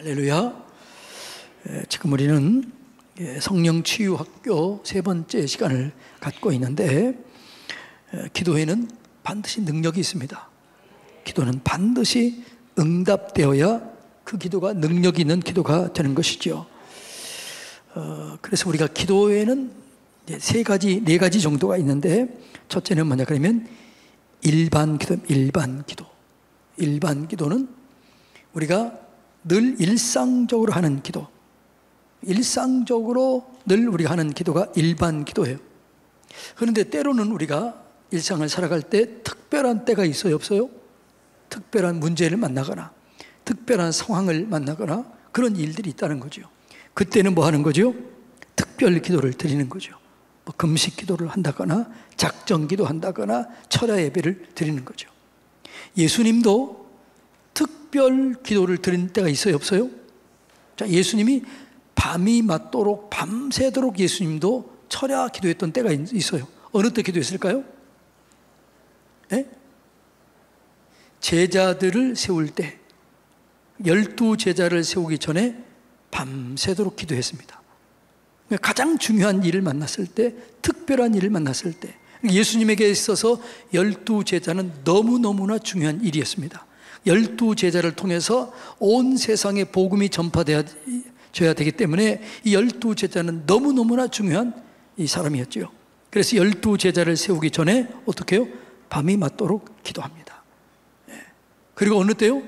할렐루야. 지금 우리는 성령치유학교 세 번째 시간을 갖고 있는데, 기도에는 반드시 능력이 있습니다. 기도는 반드시 응답되어야 그 기도가 능력 있는 기도가 되는 것이죠. 그래서 우리가 기도에는 네 가지 정도가 있는데, 첫째는 뭐냐 그러면 일반 기도. 일반 기도는 우리가 늘 일상적으로 하는 기도, 일상적으로 늘 우리가 하는 기도가 일반 기도예요. 그런데 때로는 우리가 일상을 살아갈 때 특별한 때가 있어요, 없어요? 특별한 문제를 만나거나 특별한 상황을 만나거나 그런 일들이 있다는 거죠. 그때는 뭐 하는 거죠? 특별 기도를 드리는 거죠. 뭐 금식 기도를 한다거나 작정 기도 한다거나 철야 예배를 드리는 거죠. 예수님도 특별 기도를 드린 때가 있어요, 없어요? 자, 예수님이 밤이 맞도록 밤새도록 예수님도 철야 기도했던 때가 있어요. 어느 때 기도했을까요? 제자들을 세울 때, 12제자를 세우기 전에 밤새도록 기도했습니다. 가장 중요한 일을 만났을 때, 특별한 일을 만났을 때, 예수님에게 있어서 12제자는 너무너무나 중요한 일이었습니다. 12제자를 통해서 온 세상에 복음이 전파되어야 되기 때문에 이 12제자는 너무너무나 중요한 이 사람이었죠. 그래서 12제자를 세우기 전에 어떻게 해요? 밤이 맞도록 기도합니다. 그리고 어느 때요?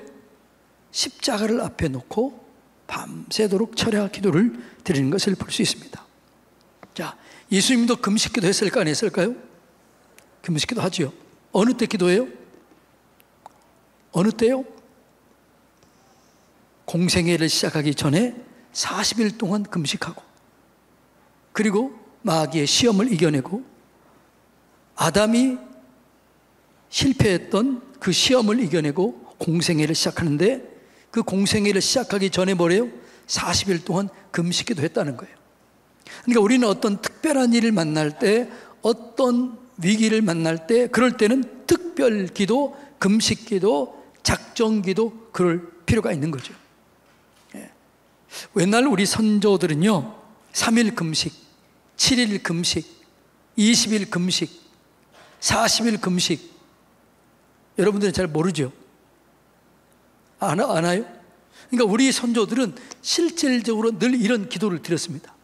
십자가를 앞에 놓고 밤새도록 철야 기도를 드리는 것을 볼 수 있습니다. 자, 예수님도 금식기도 했을까 안 했을까요? 금식기도 하지요. 어느 때 기도해요? 어느 때요? 공생애를 시작하기 전에 40일 동안 금식하고, 그리고 마귀의 시험을 이겨내고 아담이 실패했던 그 시험을 이겨내고 공생애를 시작하는데, 그 공생애를 시작하기 전에 뭐래요? 40일 동안 금식기도 했다는 거예요. 그러니까 우리는 어떤 특별한 일을 만날 때, 어떤 위기를 만날 때, 그럴 때는 특별 기도, 금식 기도, 작정 기도, 그럴 필요가 있는 거죠. 옛날 우리 선조들은요, 3일 금식, 7일 금식, 20일 금식, 40일 금식, 여러분들은 잘 모르죠? 아나요? 그러니까 우리 선조들은 실질적으로 늘 이런 기도를 드렸습니다.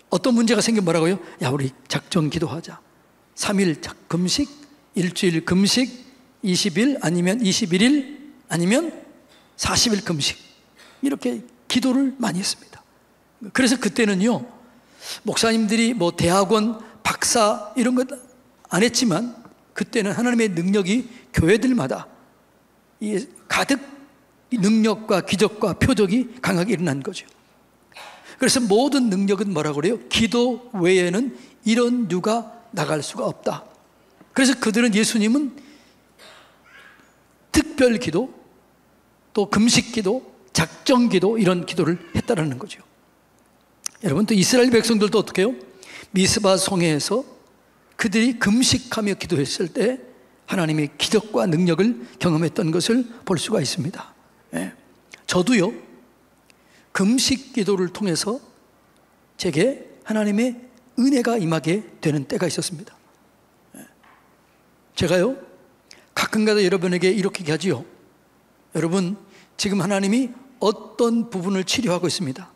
어떤 문제가 생기면 뭐라고요? 야, 우리 작정 기도하자. 3일 금식, 일주일 금식, 20일 아니면 21일 아니면 40일 금식, 이렇게 기도를 많이 했습니다. 그래서 그때는요, 목사님들이 뭐 대학원, 박사 이런 것 안 했지만, 그때는 하나님의 능력이 교회들마다 가득 능력과 기적과 표적이 강하게 일어난 거죠. 그래서 모든 능력은 뭐라고 그래요? 기도 외에는 이런 유가 나갈 수가 없다. 그래서 그들은, 예수님은 특별 기도, 또 금식 기도, 작정 기도, 이런 기도를 했다라는 거죠. 여러분, 또 이스라엘 백성들도 어떻게 해요? 미스바 성회에서 그들이 금식하며 기도했을 때 하나님의 기적과 능력을 경험했던 것을 볼 수가 있습니다. 저도요, 금식 기도를 통해서 제게 하나님의 은혜가 임하게 되는 때가 있었습니다. 제가요, 가끔가다 여러분에게 이렇게 얘기하지요. 여러분, 지금 하나님이 어떤 부분을 치료하고 있습니다.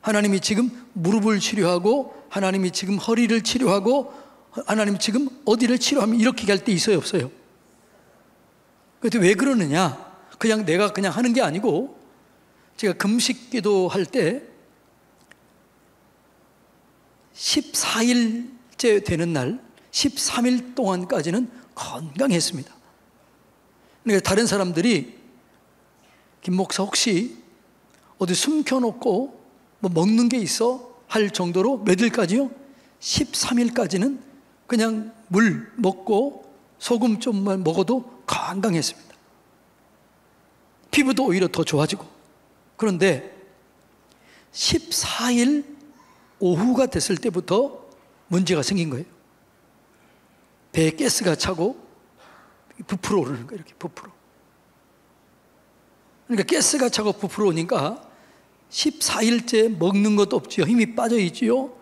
하나님이 지금 무릎을 치료하고, 하나님이 지금 허리를 치료하고, 하나님이 지금 어디를 치료하면, 이렇게 얘기할 때 있어요, 없어요? 그런데 왜 그러느냐? 그냥 내가 그냥 하는 게 아니고, 제가 금식 기도할 때 14일째 되는 날 13일 동안까지는 건강했습니다. 그러니까 다른 사람들이 김 목사 혹시 어디 숨겨놓고 뭐 먹는 게 있어? 할 정도로 몇 일까지요? 13일까지는 그냥 물 먹고 소금 좀만 먹어도 건강했습니다. 피부도 오히려 더 좋아지고. 그런데 14일 오후가 됐을 때부터 문제가 생긴 거예요. 배에 가스가 차고 부풀어 오르는 거예요. 이렇게 부풀어. 그러니까 가스가 차고 부풀어 오니까 14일째 먹는 것도 없지요. 힘이 빠져 있지요.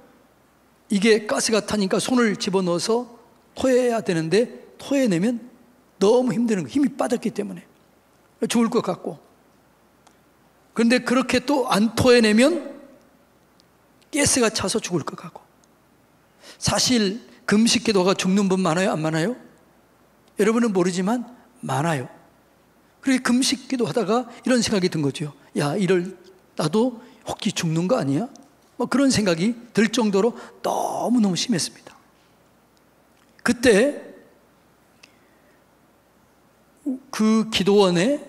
이게 가스가 타니까 손을 집어넣어서 토해야 되는데 토해내면 너무 힘드는 거예요. 힘이 빠졌기 때문에 죽을 것 같고. 그런데 그렇게 또 안 토해내면 가스가 차서 죽을 것 같고. 사실 금식 기도가 죽는 분 많아요? 안 많아요? 여러분은 모르지만 많아요. 그렇게 금식 기도하다가 이런 생각이 든 거죠. 야, 나도 혹시 죽는 거 아니야? 뭐 그런 생각이 들 정도로 너무너무 심했습니다. 그때 그 기도원에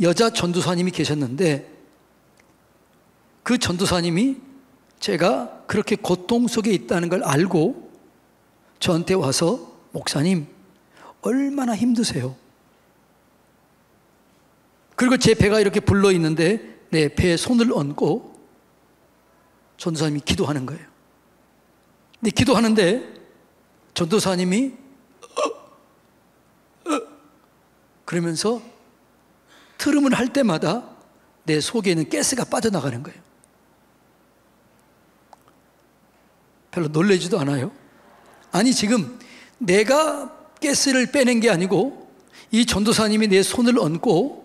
여자 전도사님이 계셨는데 그 전도사님이 제가 그렇게 고통 속에 있다는 걸 알고 저한테 와서 목사님 얼마나 힘드세요? 그리고 제 배가 이렇게 불러 있는데 내 배에 손을 얹고 전도사님이 기도하는 거예요. 근데 기도하는데 전도사님이 그러면서 트름을 할 때마다 내 속에 있는 가스가 빠져나가는 거예요. 별로 놀라지도 않아요. 아니 지금 내가 가스를 빼낸 게 아니고 이 전도사님이 내 손을 얹고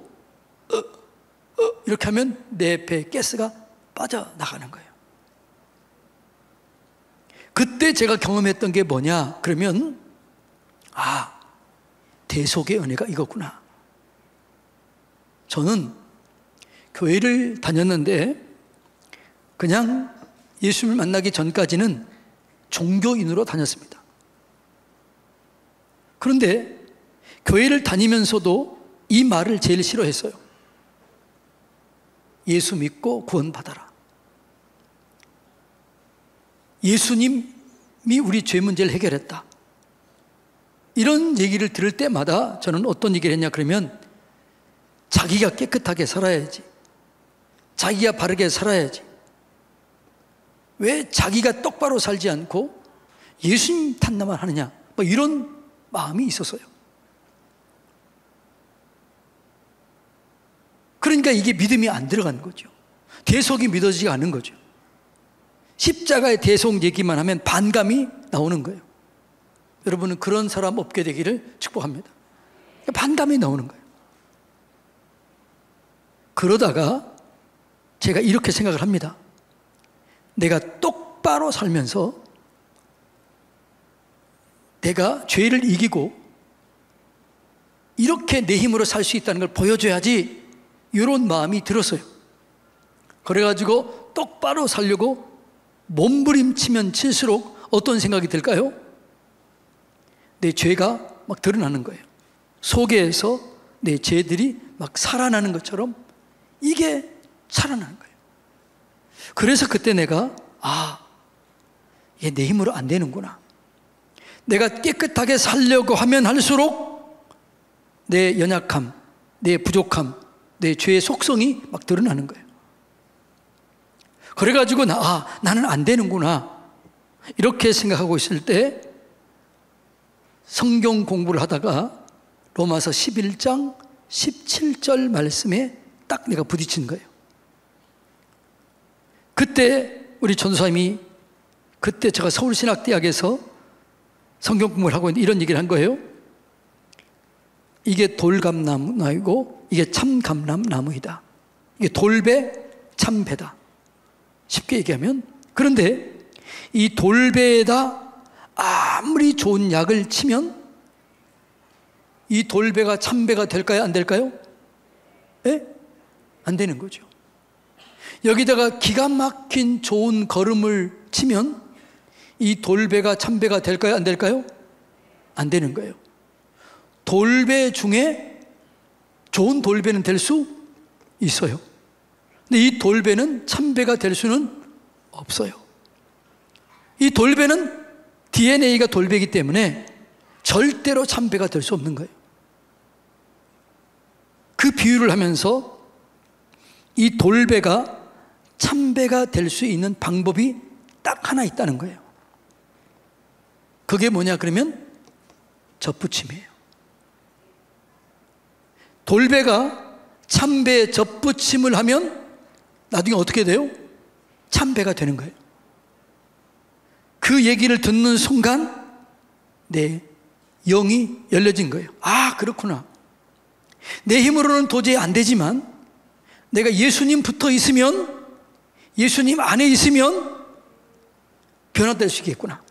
이렇게 하면 내 배에 가스가 빠져나가는 거예요. 그때 제가 경험했던 게 뭐냐 그러면 대속의 은혜가 이거구나. 저는 교회를 다녔는데 그냥 예수님을 만나기 전까지는 종교인으로 다녔습니다. 그런데 교회를 다니면서도 이 말을 제일 싫어했어요. 예수 믿고 구원받아라. 예수님이 우리 죄 문제를 해결했다. 이런 얘기를 들을 때마다 저는 어떤 얘기를 했냐 그러면 자기가 깨끗하게 살아야지. 자기가 바르게 살아야지. 왜 자기가 똑바로 살지 않고 예수님 탓나만 하느냐. 뭐 이런 마음이 있었어요. 그러니까 이게 믿음이 안 들어가는 거죠. 대속이 믿어지지 않은 거죠. 십자가의 대속 얘기만 하면 반감이 나오는 거예요. 여러분은 그런 사람 없게 되기를 축복합니다. 반감이 나오는 거예요. 그러다가 제가 이렇게 생각을 합니다. 내가 똑바로 살면서 내가 죄를 이기고 이렇게 내 힘으로 살 수 있다는 걸 보여줘야지 이런 마음이 들었어요. 그래가지고 똑바로 살려고 몸부림치면 칠수록 어떤 생각이 들까요? 내 죄가 막 드러나는 거예요. 속에서 내 죄들이 막 살아나는 것처럼 이게 살아나는 거예요. 그래서 그때 내가 이게 내 힘으로 안 되는구나. 내가 깨끗하게 살려고 하면 할수록 내 연약함, 내 부족함, 내 죄의 속성이 막 드러나는 거예요. 그래가지고 나는 안 되는구나 이렇게 생각하고 있을 때 성경 공부를 하다가 로마서 11장 17절 말씀에 딱 내가 부딪힌 거예요. 그때 우리 전도사님이 그때 제가 서울신학대학에서 성경 공부를 하고 있는데 이런 얘기를 한 거예요. 이게 돌감나무이고 이게 참감나무이다. 이게 돌배, 참배다. 쉽게 얘기하면 그런데 이 돌배에다 아무리 좋은 약을 치면 이 돌배가 참배가 될까요? 안 될까요? 예? 안 되는 거죠. 여기다가 기가 막힌 좋은 거름을 치면 이 돌배가 참배가 될까요? 안 될까요? 안 되는 거예요. 돌배 중에 좋은 돌배는 될 수 있어요. 근데 이 돌배는 참배가 될 수는 없어요. 이 돌배는 DNA가 돌배이기 때문에 절대로 참배가 될 수 없는 거예요. 그 비유를 하면서 이 돌배가 참배가 될 수 있는 방법이 딱 하나 있다는 거예요. 그게 뭐냐 그러면 젖붙임이에요. 돌배가 참배에 접붙임을 하면 나중에 어떻게 돼요? 참배가 되는 거예요. 그 얘기를 듣는 순간 내 영이 열려진 거예요. 아, 그렇구나. 내 힘으로는 도저히 안 되지만 내가 예수님 붙어 있으면, 예수님 안에 있으면 변화될 수 있겠구나.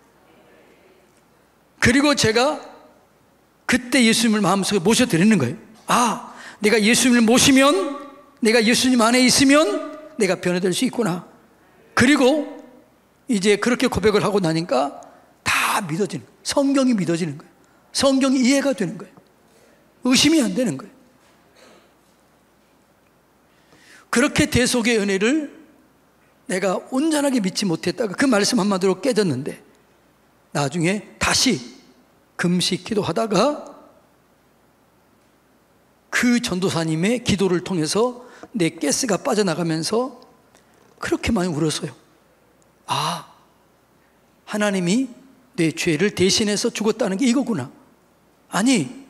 그리고 제가 그때 예수님을 마음속에 모셔드리는 거예요. 아, 내가 예수님을 모시면, 내가 예수님 안에 있으면 내가 변화될 수 있구나. 그리고 이제 그렇게 고백을 하고 나니까 다 믿어지는 거예요. 성경이 믿어지는 거예요. 성경이 이해가 되는 거예요. 의심이 안 되는 거예요. 그렇게 대속의 은혜를 내가 온전하게 믿지 못했다가 그 말씀 한마디로 깨졌는데, 나중에 다시 금식 기도하다가 그 전도사님의 기도를 통해서 내 가스가 빠져나가면서 그렇게 많이 울었어요. 아, 하나님이 내 죄를 대신해서 죽었다는 게 이거구나. 아니,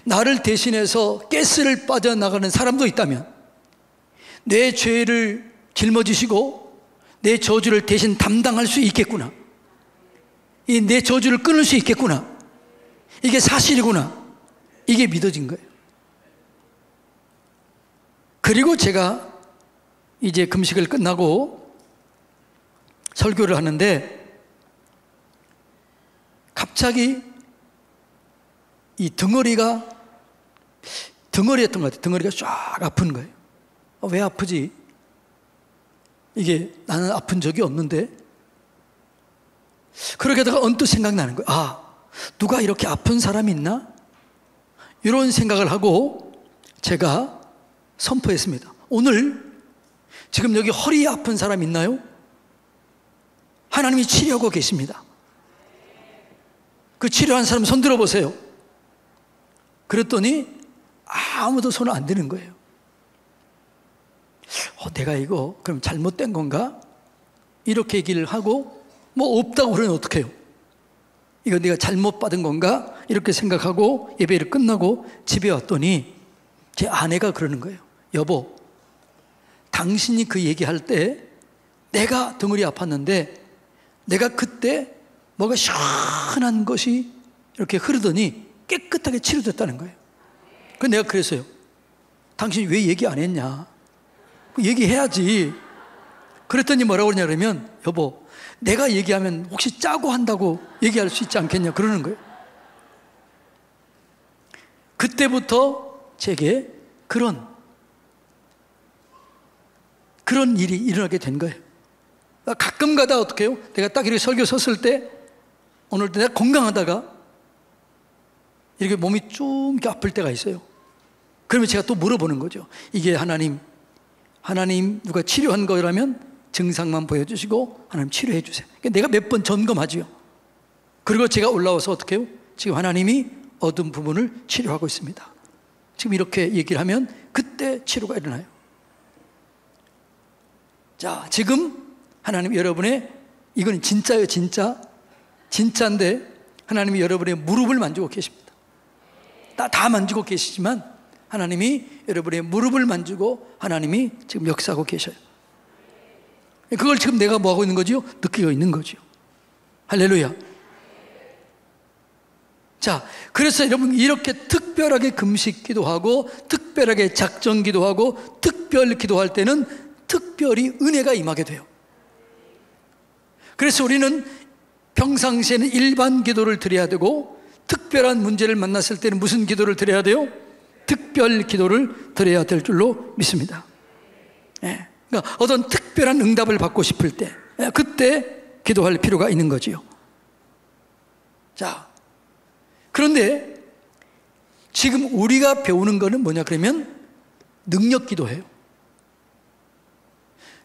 나를 대신해서 가스를 빠져나가는 사람도 있다면 내 죄를 짊어지시고 내 저주를 대신 담당할 수 있겠구나. 이 내 저주를 끊을 수 있겠구나. 이게 사실이구나. 이게 믿어진 거예요. 그리고 제가 이제 금식을 끝나고 설교를 하는데 갑자기 이 덩어리였던 것 같아요. 덩어리가 쫙 아픈 거예요. 왜 아프지? 이게 나는 아픈 적이 없는데. 그러게 하다가 언뜻 생각나는 거예요. 아, 누가 이렇게 아픈 사람이 있나? 이런 생각을 하고 제가 선포했습니다. 오늘 지금 여기 허리 아픈 사람 있나요? 하나님이 치료하고 계십니다. 그 치료한 사람 손 들어보세요. 그랬더니 아무도 손을 안 드는 거예요. 내가 이거 그럼 잘못된 건가? 이렇게 얘기를 하고 뭐 없다고 그러면 어떡해요? 이거 내가 잘못 받은 건가? 이렇게 생각하고 예배를 끝나고 집에 왔더니 제 아내가 그러는 거예요. 여보, 당신이 그 얘기할 때 내가 덩어리 아팠는데 내가 그때 뭐가 시원한 것이 이렇게 흐르더니 깨끗하게 치료됐다는 거예요. 그래서 내가 그랬어요. 당신이 왜 얘기 안 했냐? 얘기해야지. 그랬더니 뭐라고 그러냐면, 여보, 내가 얘기하면 혹시 짜고 한다고 얘기할 수 있지 않겠냐 그러는 거예요. 그때부터 제게 그런 일이 일어나게 된 거예요. 가끔 가다 어떻게 해요? 내가 딱 이렇게 설교 섰을 때, 오늘 내가 건강하다가 이렇게 몸이 좀 이렇게 아플 때가 있어요. 그러면 제가 또 물어보는 거죠. 이게 하나님 누가 치료한 거라면 증상만 보여주시고 하나님 치료해 주세요. 그러니까 내가 몇 번 점검하지요. 그리고 제가 올라와서 어떻게 해요? 지금 하나님이 어두운 부분을 치료하고 있습니다. 지금 이렇게 얘기를 하면 그때 치료가 일어나요. 자, 지금 하나님 여러분의, 이건 진짜예요. 진짜인데 하나님이 여러분의 무릎을 만지고 계십니다. 다 만지고 계시지만 하나님이 여러분의 무릎을 만지고 하나님이 지금 역사하고 계셔요. 그걸 지금 내가 뭐하고 있는 거지요? 느끼고 있는 거지요. 할렐루야. 자, 그래서 여러분 이렇게 특별하게 금식 기도하고 특별하게 작정 기도하고 특별 기도할 때는 특별히 은혜가 임하게 돼요. 그래서 우리는 평상시에는 일반 기도를 드려야 되고 특별한 문제를 만났을 때는 무슨 기도를 드려야 돼요? 특별 기도를 드려야 될 줄로 믿습니다. 그러니까 어떤 특별한 응답을 받고 싶을 때 그때 기도할 필요가 있는 거지요. 자, 그런데 지금 우리가 배우는 거는 뭐냐 그러면 능력 기도예요.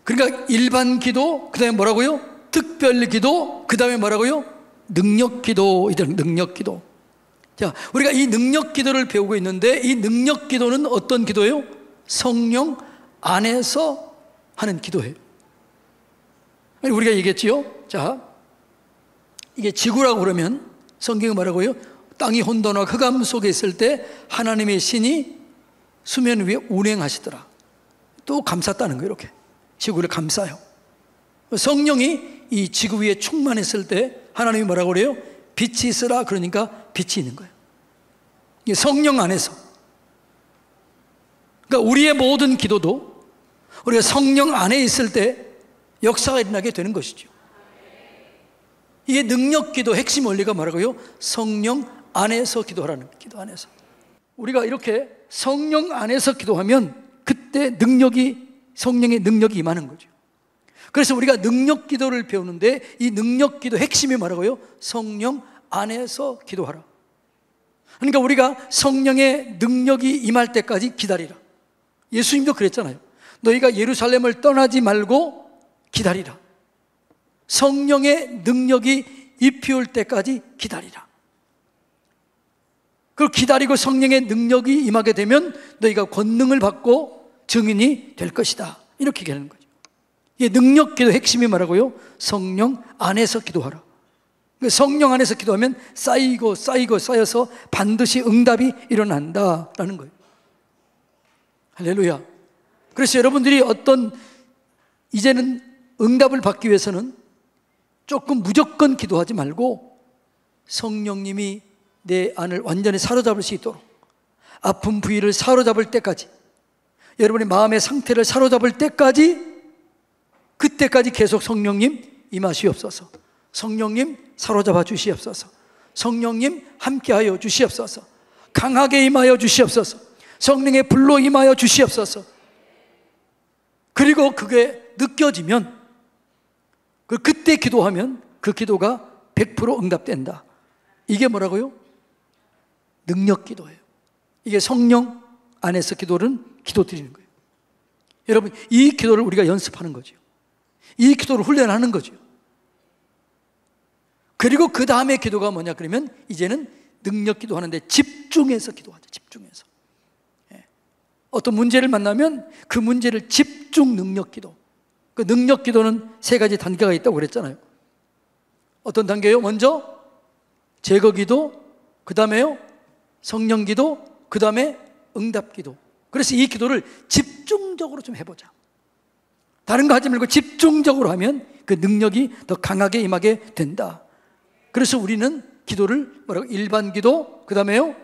그러니까 일반 기도, 그 다음에 뭐라고요? 특별 기도, 그 다음에 뭐라고요? 능력 기도. 능력 기도. 자, 우리가 이 능력 기도를 배우고 있는데 이 능력 기도는 어떤 기도예요? 성령 안에서 하는 기도예요. 우리가 얘기했지요? 자, 이게 지구라고 그러면 성경이 뭐라고요? 땅이 혼돈과 흑암 속에 있을 때 하나님의 신이 수면 위에 운행하시더라. 또 감쌌다는 거예요. 이렇게 지구를 감싸요. 성령이 이 지구 위에 충만했을 때 하나님이 뭐라고 그래요? 빛이 있으라. 그러니까 빛이 있는 거예요. 이게 성령 안에서. 그러니까 우리의 모든 기도도 우리가 성령 안에 있을 때 역사가 일어나게 되는 것이죠. 이게 능력기도 핵심 원리가 뭐라고요? 성령 안에서 기도하라는 거예요. 기도 안에서. 우리가 이렇게 성령 안에서 기도하면 그때 성령의 능력이 임하는 거죠. 그래서 우리가 능력 기도를 배우는데 이 능력 기도 핵심이 뭐라고요? 성령 안에서 기도하라. 그러니까 우리가 성령의 능력이 임할 때까지 기다리라. 예수님도 그랬잖아요. 너희가 예루살렘을 떠나지 말고 기다리라. 성령의 능력이 입히올 때까지 기다리라. 그걸 기다리고 성령의 능력이 임하게 되면 너희가 권능을 받고 증인이 될 것이다. 이렇게 얘기하는 거죠. 이게 능력 기도 핵심이 뭐라고요? 성령 안에서 기도하라. 성령 안에서 기도하면 쌓이고 쌓여서 반드시 응답이 일어난다라는 거예요. 할렐루야. 그래서 여러분들이 이제는 응답을 받기 위해서는 조금 무조건 기도하지 말고 성령님이 내 안을 완전히 사로잡을 수 있도록 아픈 부위를 사로잡을 때까지, 여러분의 마음의 상태를 사로잡을 때까지, 그때까지 계속 성령님 임하시옵소서, 성령님 사로잡아 주시옵소서, 성령님 함께하여 주시옵소서, 강하게 임하여 주시옵소서, 성령의 불로 임하여 주시옵소서. 그리고 그게 느껴지면 그때 기도하면 그 기도가 100% 응답된다. 이게 뭐라고요? 능력 기도예요. 이게 성령 안에서 기도는 기도 드리는 거예요. 여러분, 이 기도를 우리가 연습하는 거죠. 이 기도를 훈련하는 거죠. 그리고 그 다음에 기도가 뭐냐 그러면 이제는 능력 기도하는데 집중해서 기도하죠. 집중해서. 어떤 문제를 만나면 그 문제를 집중 능력 기도. 그 능력 기도는 3가지 단계가 있다고 그랬잖아요. 어떤 단계요? 먼저 제거 기도, 그 다음에요 성령 기도, 그 다음에 응답 기도. 그래서 이 기도를 집중적으로 좀 해보자. 다른 거 하지 말고 집중적으로 하면 그 능력이 더 강하게 임하게 된다. 그래서 우리는 기도를 뭐라고? 일반 기도, 그 다음에요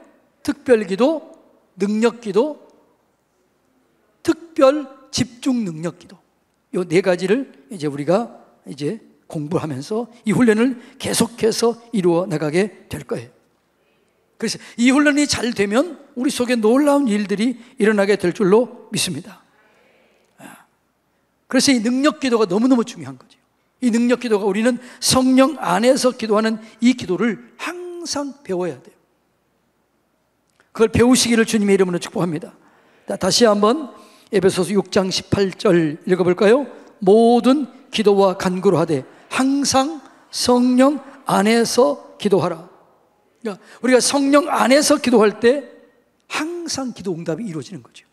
특별 기도, 능력 기도, 특별 집중 능력 기도. 이 4가지를 이제 우리가 이제 공부하면서 이 훈련을 계속해서 이루어 나가게 될 거예요. 그래서 이 훈련이 잘 되면 우리 속에 놀라운 일들이 일어나게 될 줄로 믿습니다. 그래서 이 능력 기도가 너무너무 중요한 거죠. 이 능력 기도가 우리는 성령 안에서 기도하는 이 기도를 항상 배워야 돼요. 그걸 배우시기를 주님의 이름으로 축복합니다. 다시 한번 에베소서 6장 18절 읽어볼까요? 모든 기도와 간구로 하되 항상 성령 안에서 기도하라. 그러니까 우리가 성령 안에서 기도할 때 항상 기도 응답이 이루어지는 거죠.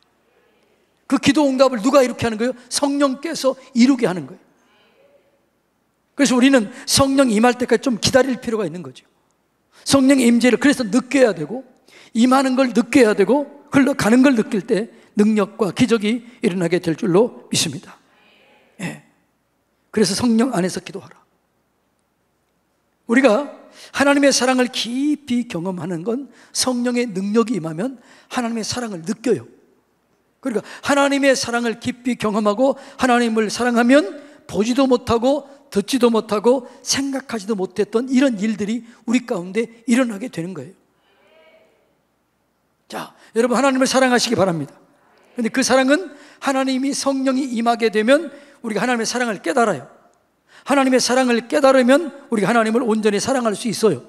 그 기도 응답을 누가 이렇게 하는 거예요? 성령께서 이루게 하는 거예요. 그래서 우리는 성령 임할 때까지 좀 기다릴 필요가 있는 거죠. 성령의 임재를 그래서 느껴야 되고, 임하는 걸 느껴야 되고, 흘러가는 걸 느낄 때 능력과 기적이 일어나게 될 줄로 믿습니다. 그래서 성령 안에서 기도하라. 우리가 하나님의 사랑을 깊이 경험하는 건 성령의 능력이 임하면 하나님의 사랑을 느껴요. 그러니까 하나님의 사랑을 깊이 경험하고 하나님을 사랑하면 보지도 못하고 듣지도 못하고 생각하지도 못했던 이런 일들이 우리 가운데 일어나게 되는 거예요. 자, 여러분 하나님을 사랑하시기 바랍니다. 그런데 그 사랑은 하나님이 성령이 임하게 되면 우리가 하나님의 사랑을 깨달아요. 하나님의 사랑을 깨달으면 우리가 하나님을 온전히 사랑할 수 있어요.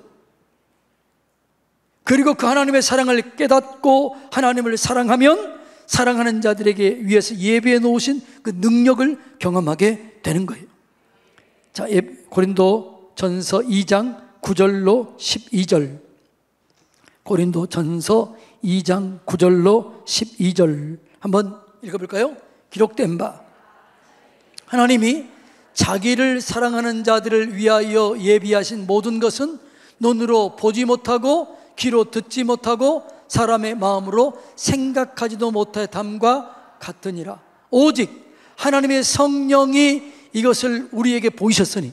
그리고 그 하나님의 사랑을 깨닫고 하나님을 사랑하면 사랑하는 자들에게 위해서 예배해 놓으신 그 능력을 경험하게 되는 거예요. 자, 고린도 전서 2장 9절로 12절. 고린도 전서 2장 9절로 12절 한번 읽어볼까요? 기록된 바 하나님이 자기를 사랑하는 자들을 위하여 예비하신 모든 것은 눈으로 보지 못하고 귀로 듣지 못하고 사람의 마음으로 생각하지도 못할 담과 같으니라. 오직 하나님의 성령이 이것을 우리에게 보이셨으니,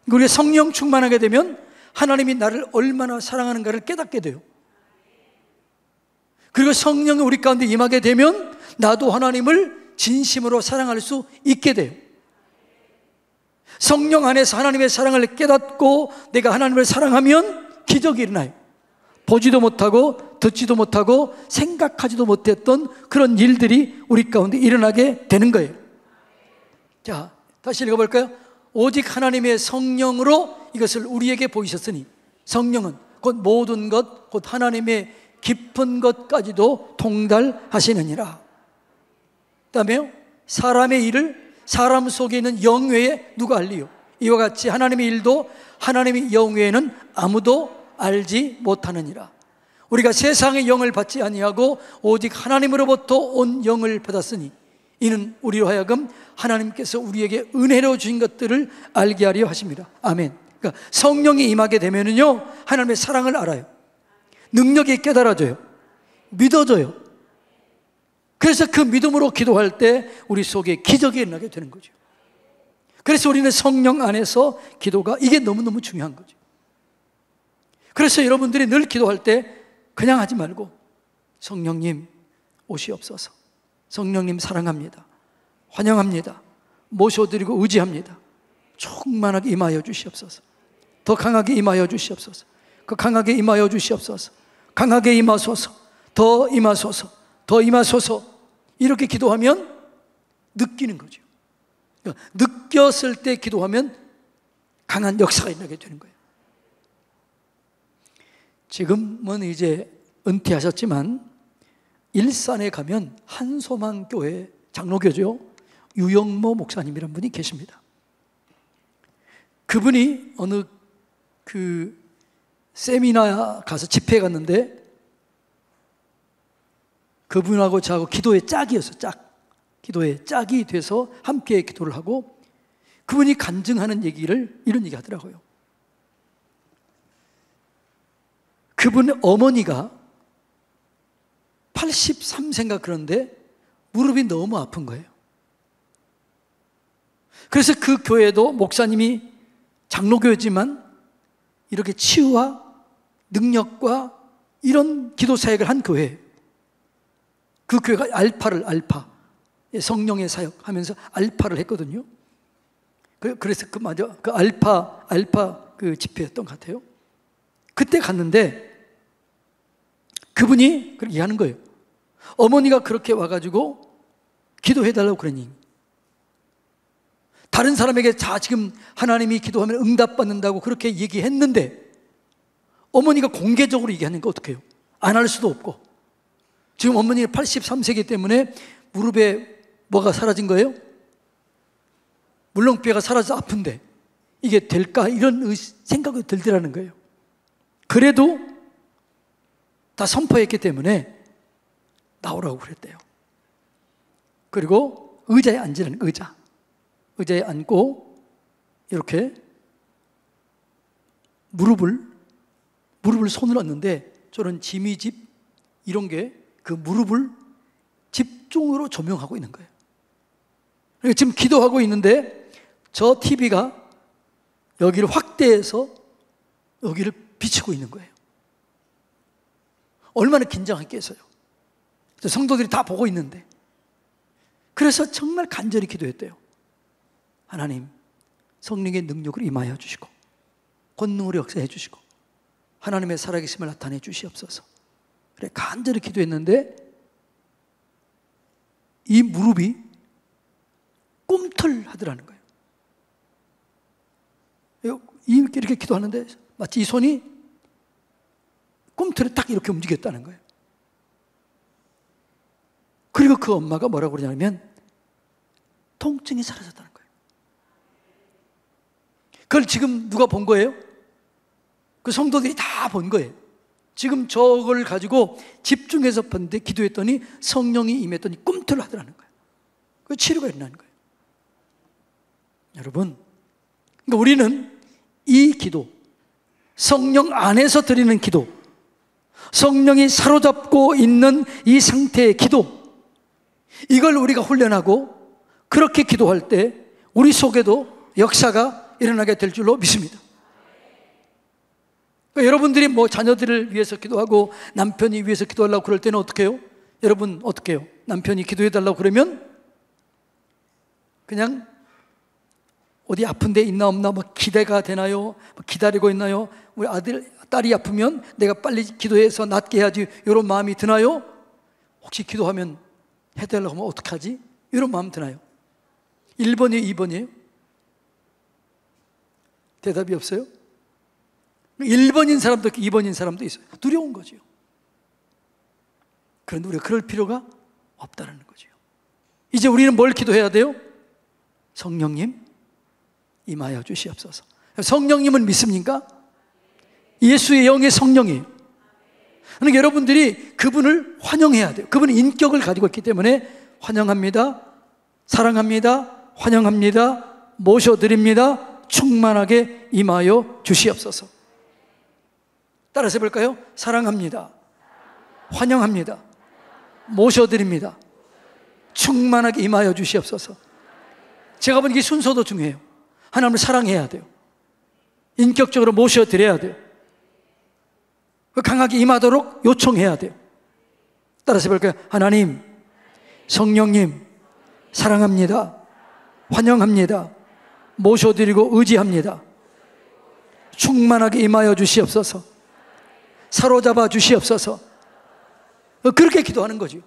우리가 성령 충만하게 되면 하나님이 나를 얼마나 사랑하는가를 깨닫게 돼요. 그리고 성령이 우리 가운데 임하게 되면 나도 하나님을 진심으로 사랑할 수 있게 돼요. 성령 안에서 하나님의 사랑을 깨닫고 내가 하나님을 사랑하면 기적이 일어나요. 보지도 못하고 듣지도 못하고 생각하지도 못했던 그런 일들이 우리 가운데 일어나게 되는 거예요. 자, 다시 읽어볼까요? 오직 하나님의 성령으로 이것을 우리에게 보이셨으니, 성령은 곧 모든 것, 곧 하나님의 깊은 것까지도 통달하시느니라. 그 다음에요, 사람의 일을 사람 속에 있는 영 외에 누가 알리요? 이와 같이 하나님의 일도 하나님의 영 외에는 아무도 알지 못하느니라. 우리가 세상의 영을 받지 아니하고 오직 하나님으로부터 온 영을 받았으니 이는 우리로 하여금 하나님께서 우리에게 은혜로 주신 것들을 알게 하려 하십니다. 아멘. 그러니까 성령이 임하게 되면은요, 하나님의 사랑을 알아요. 능력이 깨달아져요. 믿어져요. 그래서 그 믿음으로 기도할 때 우리 속에 기적이 일어나게 되는 거죠. 그래서 우리는 성령 안에서 기도가, 이게 너무너무 중요한 거죠. 그래서 여러분들이 늘 기도할 때 그냥 하지 말고 성령님 오시옵소서, 성령님 사랑합니다, 환영합니다, 모셔드리고 의지합니다, 충만하게 임하여 주시옵소서, 더 강하게 임하여 주시옵소서, 그 강하게 임하여 주시옵소서, 강하게 임하소서, 더 임하소서, 더 임하소서. 이렇게 기도하면 느끼는 거죠. 그러니까 느꼈을 때 기도하면 강한 역사가 일어나게 되는 거예요. 지금은 이제 은퇴하셨지만 일산에 가면 한소망교회 장로교죠, 유영모 목사님이라는 분이 계십니다. 그분이 어느 그 세미나 가서 집회에 갔는데 그분하고 저하고 기도의 짝이었어요. 기도의 짝이 돼서 함께 기도를 하고, 그분이 간증하는 얘기를 이런 얘기 하더라고요. 그분의 어머니가 83세인가 그런데 무릎이 너무 아픈 거예요. 그래서 그 교회도 목사님이 장로교회지만 이렇게 치유와 능력과 이런 기도 사역을 한 교회예요. 그 교회가 알파 성령의 사역하면서 알파를 했거든요. 그래서 그 알파 그 집회였던 것 같아요. 그때 갔는데 그분이 그렇게 하는 거예요. 어머니가 그렇게 와가지고 기도해달라고 그러니, 다른 사람에게 자 지금 하나님이 기도하면 응답받는다고 그렇게 얘기했는데 어머니가 공개적으로 얘기하는 거 어떡해요? 안 할 수도 없고. 지금 어머니가 83세이기 때문에 무릎에 뭐가 사라진 거예요? 물렁뼈가 사라져서 아픈데 이게 될까? 이런 생각이 들더라는 거예요. 그래도 다 선포했기 때문에 나오라고 그랬대요. 그리고 의자에 앉으라는, 의자에 앉고 이렇게 무릎을 손을 얹는데 저런 지미집 이런 게 그 무릎을 집중으로 조명하고 있는 거예요. 그러니까 지금 기도하고 있는데 저 TV가 여기를 확대해서 여기를 비추고 있는 거예요. 얼마나 긴장했겠어요. 성도들이 다 보고 있는데. 그래서 정말 간절히 기도했대요. 하나님, 성령의 능력을 임하여 주시고 권능으로 역사해 주시고 하나님의 살아계심을 나타내 주시옵소서. 그래 간절히 기도했는데 이 무릎이 꿈틀하더라는 거예요. 이렇게 기도하는데 마치 이 손이 꿈틀에 딱 이렇게 움직였다는 거예요. 그리고 그 엄마가 뭐라고 그러냐면 통증이 사라졌다는 거예요. 그걸 지금 누가 본 거예요? 그 성도들이 다 본 거예요. 지금 저걸 가지고 집중해서 봤는데 기도했더니 성령이 임했더니 꿈틀 하더라는 거예요. 그 치료가 일어나는 거예요. 여러분, 그러니까 우리는 이 기도, 성령 안에서 드리는 기도, 성령이 사로잡고 있는 이 상태의 기도, 이걸 우리가 훈련하고 그렇게 기도할 때 우리 속에도 역사가 일어나게 될 줄로 믿습니다. 그러니까 여러분들이 뭐 자녀들을 위해서 기도하고 남편이 위해서 기도하려고 그럴 때는 어떻게 해요? 여러분 어떻게 해요? 남편이 기도해 달라고 그러면 그냥 어디 아픈 데 있나 없나 뭐 기대가 되나요? 뭐 기다리고 있나요? 우리 아들, 딸이 아프면 내가 빨리 기도해서 낫게 해야지, 이런 마음이 드나요? 혹시 기도하면 해달라고 하면 어떡하지? 이런 마음 드나요? 1번이에요? 2번이에요? 대답이 없어요? 1번인 사람도 있고 2번인 사람도 있어요. 두려운 거죠. 그런데 우리가 그럴 필요가 없다는 거죠. 이제 우리는 뭘 기도해야 돼요? 성령님 임하여 주시옵소서. 성령님은 믿습니까? 예수의 영의 성령이에요. 그러니까 여러분들이 그분을 환영해야 돼요. 그분은 인격을 가지고 있기 때문에 환영합니다, 사랑합니다, 환영합니다, 모셔드립니다, 충만하게 임하여 주시옵소서. 따라서 해볼까요? 사랑합니다, 환영합니다, 모셔드립니다, 충만하게 임하여 주시옵소서. 제가 보는 이 순서도 중요해요. 하나님을 사랑해야 돼요. 인격적으로 모셔드려야 돼요. 강하게 임하도록 요청해야 돼요. 따라서 해볼까요? 하나님, 성령님, 사랑합니다, 환영합니다, 모셔드리고 의지합니다, 충만하게 임하여 주시옵소서, 사로잡아 주시옵소서. 그렇게 기도하는 거죠.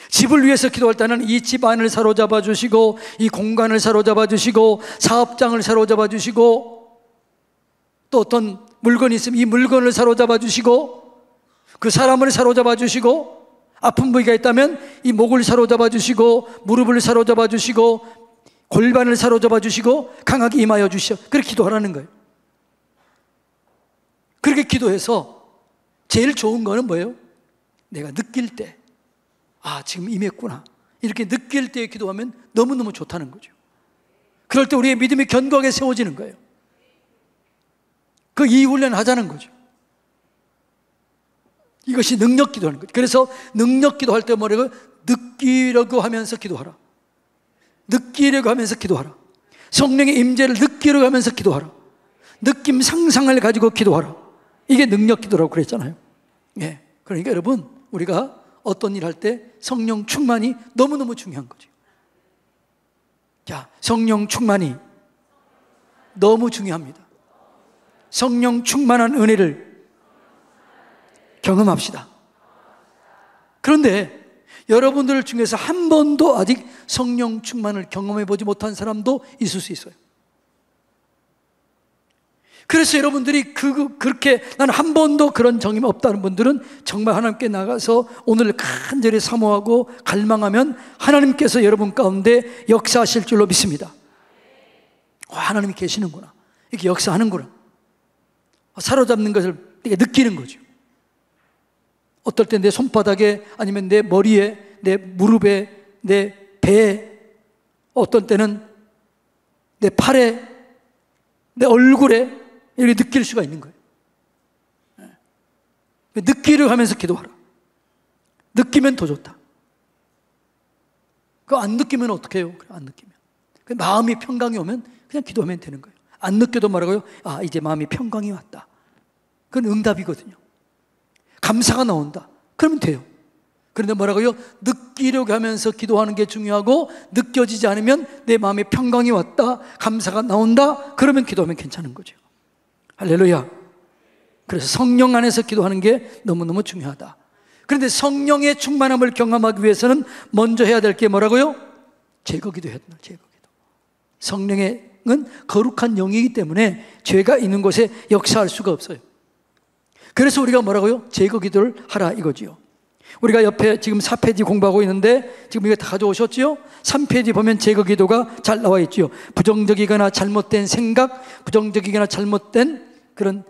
집을 위해서 기도할 때는 이 집 안을 사로잡아 주시고, 이 공간을 사로잡아 주시고, 사업장을 사로잡아 주시고, 또 어떤 물건이 있으면 이 물건을 사로잡아 주시고, 그 사람을 사로잡아 주시고, 아픈 부위가 있다면 이 목을 사로잡아 주시고, 무릎을 사로잡아 주시고, 골반을 사로잡아 주시고, 강하게 임하여 주시오. 그렇게 기도하라는 거예요. 그렇게 기도해서 제일 좋은 거는 뭐예요? 내가 느낄 때, 아, 지금 임했구나, 이렇게 느낄 때 기도하면 너무너무 좋다는 거죠. 그럴 때 우리의 믿음이 견고하게 세워지는 거예요. 그 이 훈련을 하자는 거죠. 이것이 능력 기도하는 거죠. 그래서 능력 기도할 때 뭐라고요? 느끼려고 하면서 기도하라. 느끼려고 하면서 기도하라. 성령의 임재를 느끼려고 하면서 기도하라. 느낌 상상을 가지고 기도하라. 이게 능력 기도라고 그랬잖아요. 예. 그러니까 여러분, 우리가 어떤 일 할 때 성령 충만이 너무너무 중요한 거죠. 자, 성령 충만이 너무 중요합니다. 성령 충만한 은혜를 경험합시다. 그런데 여러분들 중에서 한 번도 아직 성령 충만을 경험해 보지 못한 사람도 있을 수 있어요. 그래서 여러분들이 그렇게 나는 한 번도 그런 경험이 없다는 분들은 정말 하나님께 나가서 오늘 간절히 사모하고 갈망하면 하나님께서 여러분 가운데 역사하실 줄로 믿습니다. 하나님이 계시는구나, 이렇게 역사하는구나, 사로잡는 것을 느끼는 거죠. 어떨 때 내 손바닥에, 아니면 내 머리에, 내 무릎에, 내 배에, 어떤 때는 내 팔에, 내 얼굴에 이렇게 느낄 수가 있는 거예요. 느끼려 하면서 기도하라. 느끼면 더 좋다. 그거 안 느끼면 어떻게 해요? 안 느끼면 마음이 평강이 오면 그냥 기도하면 되는 거예요. 안 느껴도 말하고요, 아, 이제 마음이 평강이 왔다. 그건 응답이거든요. 감사가 나온다. 그러면 돼요. 그런데 뭐라고요? 느끼려고 하면서 기도하는 게 중요하고, 느껴지지 않으면 내 마음에 평강이 왔다, 감사가 나온다, 그러면 기도하면 괜찮은 거죠. 할렐루야. 그래서 성령 안에서 기도하는 게 너무너무 중요하다. 그런데 성령의 충만함을 경험하기 위해서는 먼저 해야 될 게 뭐라고요? 제거기도 해야 된다. 제거기도. 성령은 거룩한 영이기 때문에 죄가 있는 곳에 역사할 수가 없어요. 그래서 우리가 뭐라고요? 제거기도를 하라 이거지요. 우리가 옆에 지금 4페이지 공부하고 있는데, 지금 이거 다 가져오셨지요? 3페이지 보면 제거기도가 잘 나와 있지요. 부정적이거나 잘못된 생각, 부정적이거나 잘못된 그런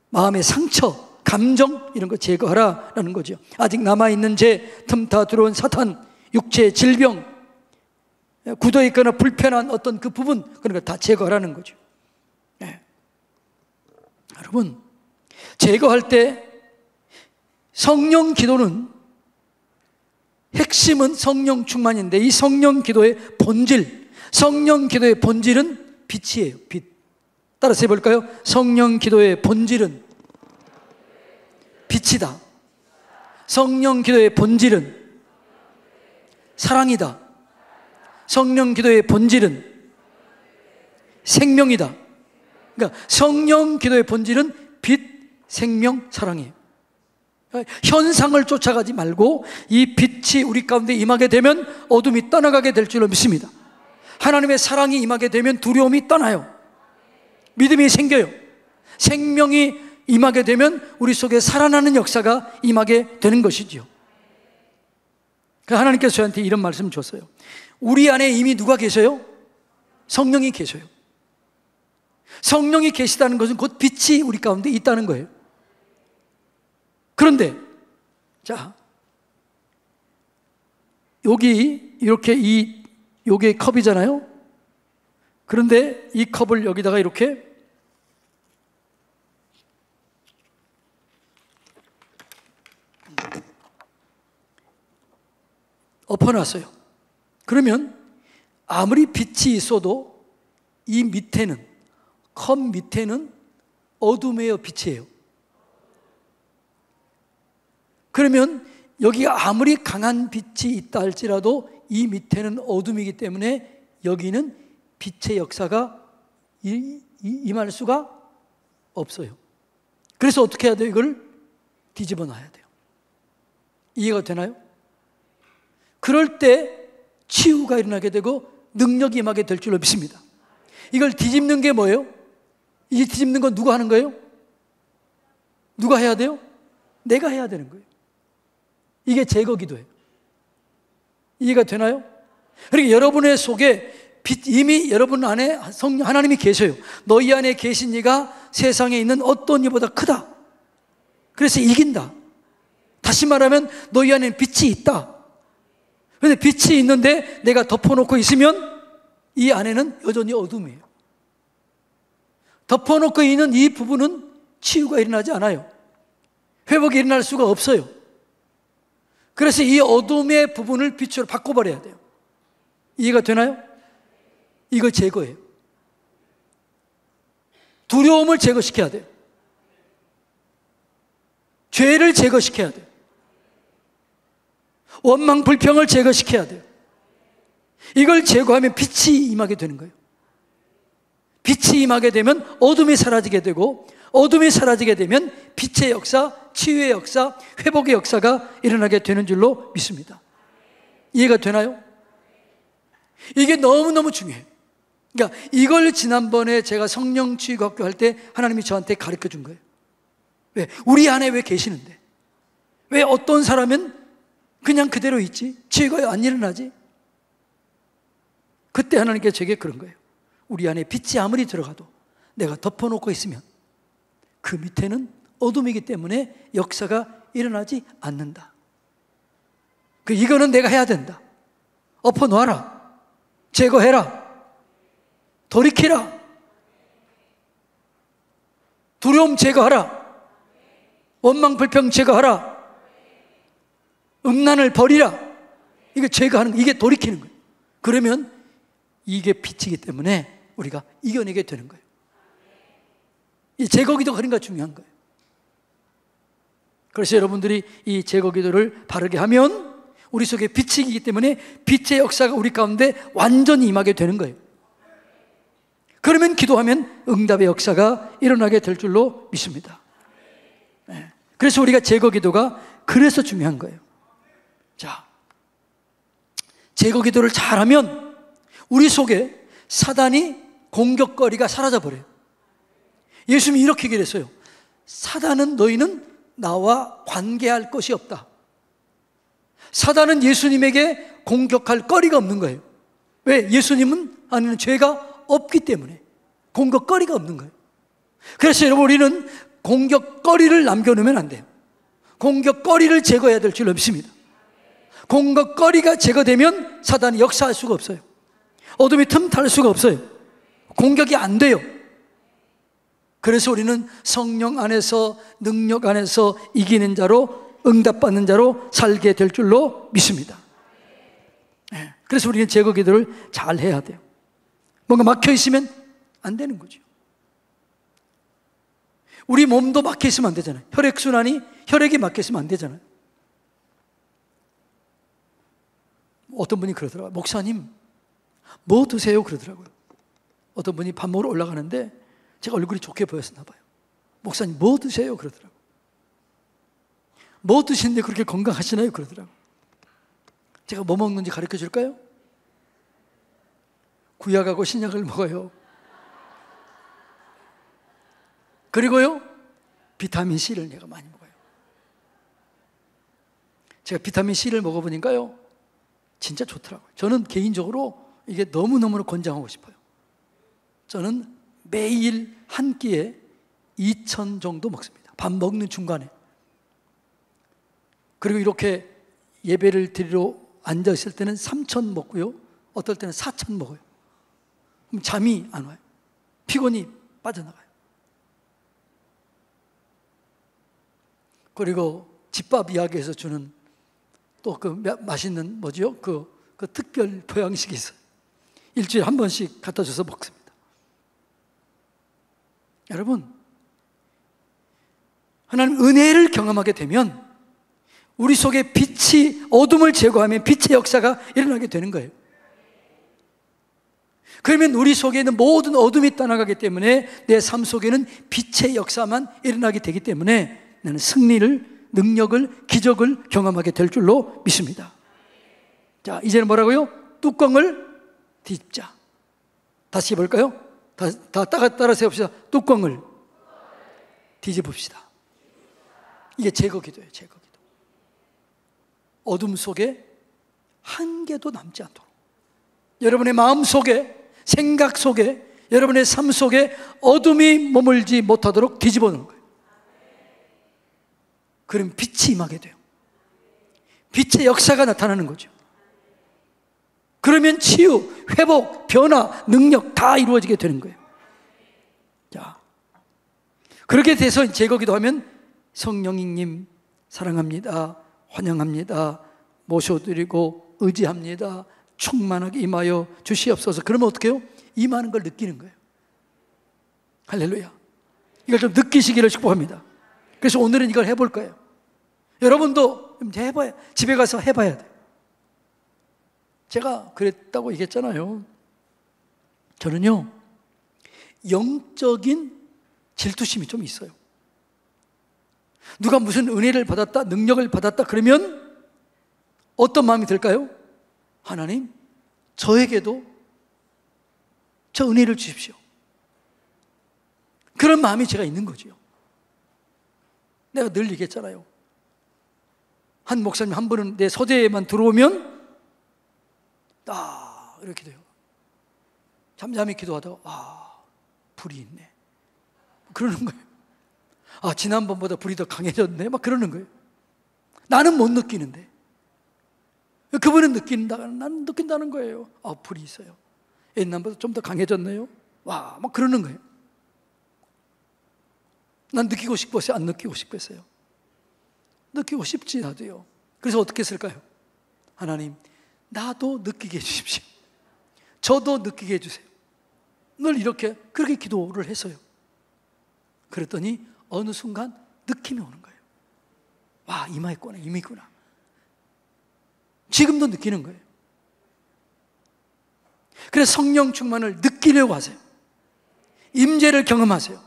마음의 상처, 감정, 이런 거 제거하라라는 거죠. 아직 남아있는 죄, 틈타 들어온 사탄, 육체의 질병, 굳어있거나 불편한 어떤 그 부분, 그런 거 다 제거하라는 거죠. 네. 여러분, 제거할 때 성령 기도는 핵심은 성령 충만인데, 이 성령 기도의 본질, 성령 기도의 본질은 빛이에요. 빛. 따라서 해볼까요? 성령 기도의 본질은 빛이다. 성령 기도의 본질은 사랑이다. 성령 기도의 본질은 생명이다. 그러니까 성령 기도의 본질은 빛, 생명, 사랑이에요. 현상을 쫓아가지 말고 이 빛이 우리 가운데 임하게 되면 어둠이 떠나가게 될 줄로 믿습니다. 하나님의 사랑이 임하게 되면 두려움이 떠나요. 믿음이 생겨요. 생명이 임하게 되면 우리 속에 살아나는 역사가 임하게 되는 것이죠. 하나님께서 저한테 이런 말씀 줬어요. 우리 안에 이미 누가 계셔요? 성령이 계셔요. 성령이 계시다는 것은 곧 빛이 우리 가운데 있다는 거예요. 그런데 자, 여기 이렇게 요게 컵이잖아요. 그런데 이 컵을 여기다가 이렇게 엎어놨어요. 그러면 아무리 빛이 있어도 이 밑에는, 컵 밑에는 어둠이에요, 빛이에요? 그러면 여기가 아무리 강한 빛이 있다 할지라도 이 밑에는 어둠이기 때문에 여기는 빛의 역사가 임할 수가 없어요. 그래서 어떻게 해야 돼요? 이걸 뒤집어 놔야 돼요. 이해가 되나요? 그럴 때 치유가 일어나게 되고 능력이 임하게 될 줄로 믿습니다. 이걸 뒤집는 게 뭐예요? 이 뒤집는 건 누가 하는 거예요? 누가 해야 돼요? 내가 해야 되는 거예요. 이게 제거 기도예요. 이해가 되나요? 그러니까 여러분의 속에 이미 여러분 안에 하나님이 계셔요. 너희 안에 계신 이가 세상에 있는 어떤 이보다 크다. 그래서 이긴다. 다시 말하면 너희 안에 빛이 있다. 그런데 빛이 있는데 내가 덮어놓고 있으면 이 안에는 여전히 어둠이에요. 덮어놓고 있는 이 부분은 치유가 일어나지 않아요. 회복이 일어날 수가 없어요. 그래서 이 어둠의 부분을 빛으로 바꿔버려야 돼요. 이해가 되나요? 이걸 제거해요. 두려움을 제거시켜야 돼요. 죄를 제거시켜야 돼요. 원망, 불평을 제거시켜야 돼요. 이걸 제거하면 빛이 임하게 되는 거예요. 빛이 임하게 되면 어둠이 사라지게 되고, 어둠이 사라지게 되면 빛의 역사, 치유의 역사, 회복의 역사가 일어나게 되는 줄로 믿습니다. 이해가 되나요? 이게 너무너무 중요해요. 그러니까 이걸 지난번에 제가 성령 치유학교 할 때 하나님이 저한테 가르쳐 준 거예요. 왜? 우리 안에 왜 계시는데? 왜 어떤 사람은 그냥 그대로 있지? 치유가 안 일어나지? 그때 하나님께서 제게 그런 거예요. 우리 안에 빛이 아무리 들어가도 내가 덮어놓고 있으면 그 밑에는 어둠이기 때문에 역사가 일어나지 않는다. 이거는 내가 해야 된다. 엎어놓아라. 제거해라. 돌이키라. 두려움 제거하라. 원망 불평 제거하라. 음란을 버리라. 이게 제거하는 거, 이게 돌이키는 거예요. 그러면 이게 빛이기 때문에 우리가 이겨내게 되는 거예요. 이 제거기도가 그러니까 중요한 거예요. 그래서 여러분들이 이 제거기도를 바르게 하면 우리 속에 빛이기 때문에 빛의 역사가 우리 가운데 완전히 임하게 되는 거예요. 그러면 기도하면 응답의 역사가 일어나게 될 줄로 믿습니다. 네. 그래서 우리가 제거기도가 그래서 중요한 거예요. 자, 제거기도를 잘하면 우리 속에 사단이 공격거리가 사라져버려요. 예수님이 이렇게 얘기를 했어요. 사단은 너희는 나와 관계할 것이 없다. 사단은 예수님에게 공격할 거리가 없는 거예요. 왜? 예수님은 안에는 죄가 없기 때문에 공격거리가 없는 거예요. 그래서 여러분, 우리는 공격거리를 남겨놓으면 안 돼요. 공격거리를 제거해야 될 줄 믿습니다. 공격거리가 제거되면 사단이 역사할 수가 없어요. 어둠이 틈탈 수가 없어요. 공격이 안 돼요. 그래서 우리는 성령 안에서, 능력 안에서 이기는 자로 응답받는 자로 살게 될 줄로 믿습니다. 네. 그래서 우리는 제거 기도를 잘 해야 돼요. 뭔가 막혀 있으면 안 되는 거죠. 우리 몸도 막혀 있으면 안 되잖아요. 혈액순환이, 혈액이 막혀 있으면 안 되잖아요. 어떤 분이 그러더라고요. 목사님, 뭐 드세요? 그러더라고요. 어떤 분이 밥 먹으러 올라가는데 제가 얼굴이 좋게 보였나 봐요. 목사님, 뭐 드세요? 그러더라고요. 뭐 드시는데 그렇게 건강하시나요? 그러더라고요. 제가 뭐 먹는지 가르쳐 줄까요? 구약하고 신약을 먹어요. 그리고요, 비타민C를 내가 많이 먹어요. 제가 비타민C를 먹어보니까요, 진짜 좋더라고요. 저는 개인적으로 이게 너무너무 권장하고 싶어요. 저는 매일 한 끼에 2,000 정도 먹습니다. 밥 먹는 중간에. 그리고 이렇게 예배를 드리러 앉아있을 때는 3,000 먹고요, 어떨 때는 4,000 먹어요. 그럼 잠이 안 와요. 피곤이 빠져나가요. 그리고 집밥 이야기에서 주는 또 그 맛있는 뭐죠? 그 특별 보양식이 있어요. 일주일에 한 번씩 갖다 줘서 먹습니다. 여러분, 하나님 은혜를 경험하게 되면 우리 속에 빛이, 어둠을 제거하면 빛의 역사가 일어나게 되는 거예요. 그러면 우리 속에 있는 모든 어둠이 떠나가기 때문에 내 삶 속에는 빛의 역사만 일어나게 되기 때문에 나는 승리를, 능력을, 기적을 경험하게 될 줄로 믿습니다. 자, 이제는 뭐라고요? 뚜껑을 뒤집자. 다시 해볼까요? 따라서 해봅시다. 뚜껑을 뒤집읍시다. 이게 제거 기도예요. 제거 기도. 어둠 속에 한 개도 남지 않도록, 여러분의 마음 속에, 생각 속에, 여러분의 삶 속에 어둠이 머물지 못하도록 뒤집어 놓은 거예요. 그럼 빛이 임하게 돼요. 빛의 역사가 나타나는 거죠. 그러면 치유, 회복, 변화, 능력 다 이루어지게 되는 거예요. 자, 그렇게 돼서 제거 기도하면 성령님 사랑합니다, 환영합니다, 모셔드리고 의지합니다, 충만하게 임하여 주시옵소서. 그러면 어떻게 해요? 임하는 걸 느끼는 거예요. 할렐루야. 이걸 좀 느끼시기를 축복합니다. 그래서 오늘은 이걸 해볼 거예요. 여러분도 해봐야, 집에 가서 해봐야 돼요. 제가 그랬다고 얘기했잖아요. 저는요, 영적인 질투심이 좀 있어요. 누가 무슨 은혜를 받았다, 능력을 받았다 그러면 어떤 마음이 들까요? 하나님, 저에게도 저 은혜를 주십시오. 그런 마음이 제가 있는 거죠. 내가 늘 얘기했잖아요. 한 목사님 한 분은 내 서재에만 들어오면 딱 이렇게 돼요. 잠잠히 기도하다가 불이 있네, 그러는 거예요. 지난번보다 불이 더 강해졌네, 막 그러는 거예요. 나는 못 느끼는데 그분은 느낀다, 나는 느낀다는 거예요. 불이 있어요. 옛날보다 좀 더 강해졌네요. 막 그러는 거예요. 난 느끼고 싶었어요? 안 느끼고 싶었어요? 느끼고 싶지, 나도요. 그래서 어떻게 했을까요? 하나님, 나도 느끼게 해주십시오. 저도 느끼게 해주세요. 늘 이렇게, 그렇게 기도를 했어요. 그랬더니 어느 순간 느낌이 오는 거예요. 임하였구나, 임했구나. 지금도 느끼는 거예요. 그래서 성령 충만을 느끼려고 하세요. 임재를 경험하세요.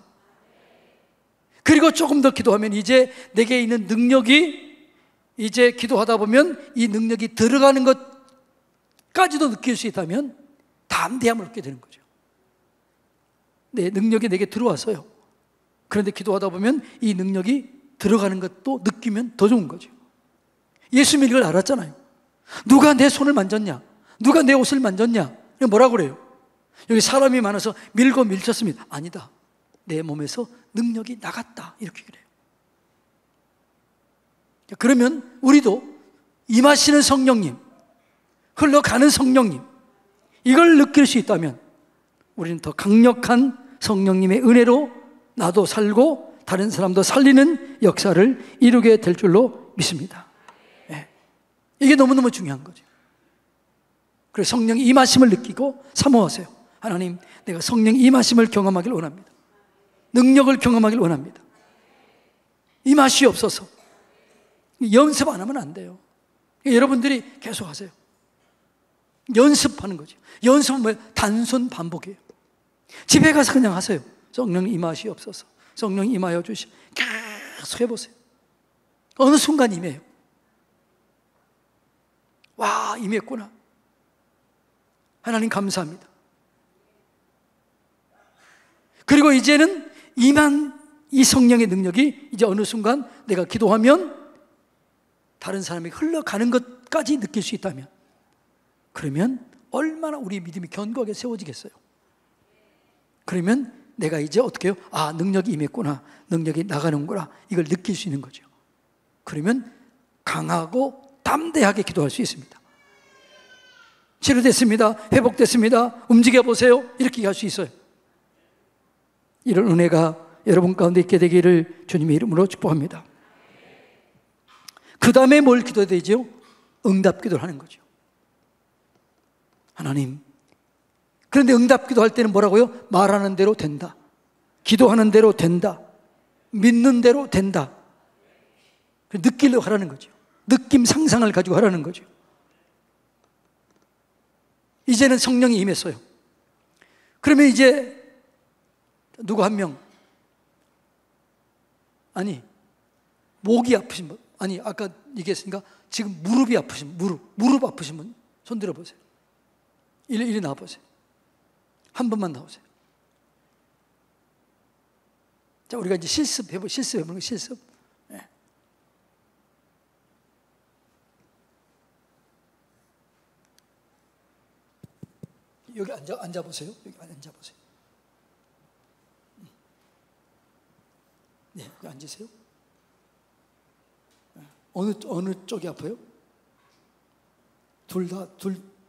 그리고 조금 더 기도하면 이제 내게 있는 능력이, 이제 기도하다 보면 이 능력이 들어가는 것까지도 느낄 수 있다면 담대함을 얻게 되는 거죠. 내 능력이 내게 들어왔어요. 그런데 기도하다 보면 이 능력이 들어가는 것도 느끼면 더 좋은 거죠. 예수님이 이걸 알았잖아요. 누가 내 손을 만졌냐, 누가 내 옷을 만졌냐, 뭐라고 그래요? 여기 사람이 많아서 밀고 밀쳤습니다. 아니다, 내 몸에서 능력이 나갔다, 이렇게 그래요. 그러면 우리도 임하시는 성령님, 흘러가는 성령님, 이걸 느낄 수 있다면 우리는 더 강력한 성령님의 은혜로 나도 살고 다른 사람도 살리는 역사를 이루게 될 줄로 줄로 믿습니다. 예. 이게 너무너무 중요한 거죠. 그래서 성령의 임하심을 느끼고 사모하세요. 하나님, 내가 성령 임하심을 경험하길 원합니다. 능력을 경험하길 원합니다. 임하시옵소서. 연습 안 하면 안 돼요. 여러분들이 계속 하세요. 연습하는 거죠. 연습은 뭐예요? 단순 반복이에요. 집에 가서 그냥 하세요. 성령 임하시옵소서. 성령 임하여 주시. 계속 해보세요. 어느 순간 임해요. 와, 임했구나. 하나님 감사합니다. 그리고 이제는 임한 이 성령의 능력이 이제 어느 순간 내가 기도하면 다른 사람이 흘러가는 것까지 느낄 수 있다면, 그러면 얼마나 우리 믿음이 견고하게 세워지겠어요. 그러면 내가 이제 어떻게 해요? 아, 능력이 임했구나, 능력이 나가는구나, 이걸 느낄 수 있는 거죠. 그러면 강하고 담대하게 기도할 수 있습니다. 치료됐습니다, 회복됐습니다, 움직여보세요, 이렇게 할 수 있어요. 이런 은혜가 여러분 가운데 있게 되기를 주님의 이름으로 축복합니다. 그 다음에 뭘 기도해야 되죠? 응답 기도를 하는 거죠. 하나님, 그런데 응답 기도할 때는 뭐라고요? 말하는 대로 된다, 기도하는 대로 된다, 믿는 대로 된다. 느끼려고 하라는 거죠. 느낌, 상상을 가지고 하라는 거죠. 이제는 성령이 임했어요. 그러면 이제 누구 한 명, 아니 목이 아프신 분, 아니 아까 얘기했으니까 지금 무릎이 아프신 분, 무릎 아프신 분 손 들어보세요. 이리 나와보세요. 한 번만 나오세요. 자, 우리가 이제 실습해보는 거, 실습. 네. 여기 앉아보세요. 여기 앉아보세요. 네, 여기 앉으세요. 어느 쪽이 아파요?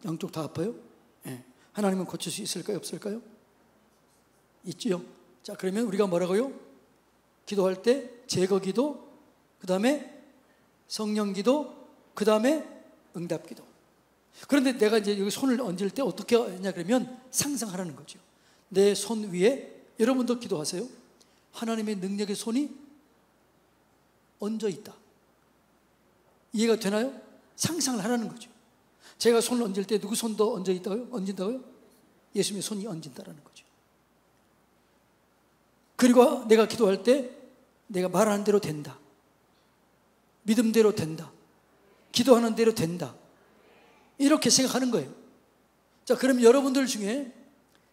양쪽 다 아파요? 네. 하나님은 고칠 수 있을까요? 없을까요? 있지요. 자, 그러면 우리가 뭐라고요? 기도할 때 제거 기도, 그 다음에 성령 기도, 그 다음에 응답 기도. 그런데 내가 이제 여기 손을 얹을 때 어떻게 하냐 그러면 상상하라는 거죠. 내 손 위에, 여러분도 기도하세요. 하나님의 능력의 손이 얹어 있다. 이해가 되나요? 상상을 하라는 거죠. 제가 손을 얹을 때 누구 손도 얹어 있다고요? 얹는다고요? 예수님의 손이 얹힌다라는 거죠. 그리고 내가 기도할 때 내가 말하는 대로 된다, 믿음대로 된다, 기도하는 대로 된다, 이렇게 생각하는 거예요. 자, 그럼 여러분들 중에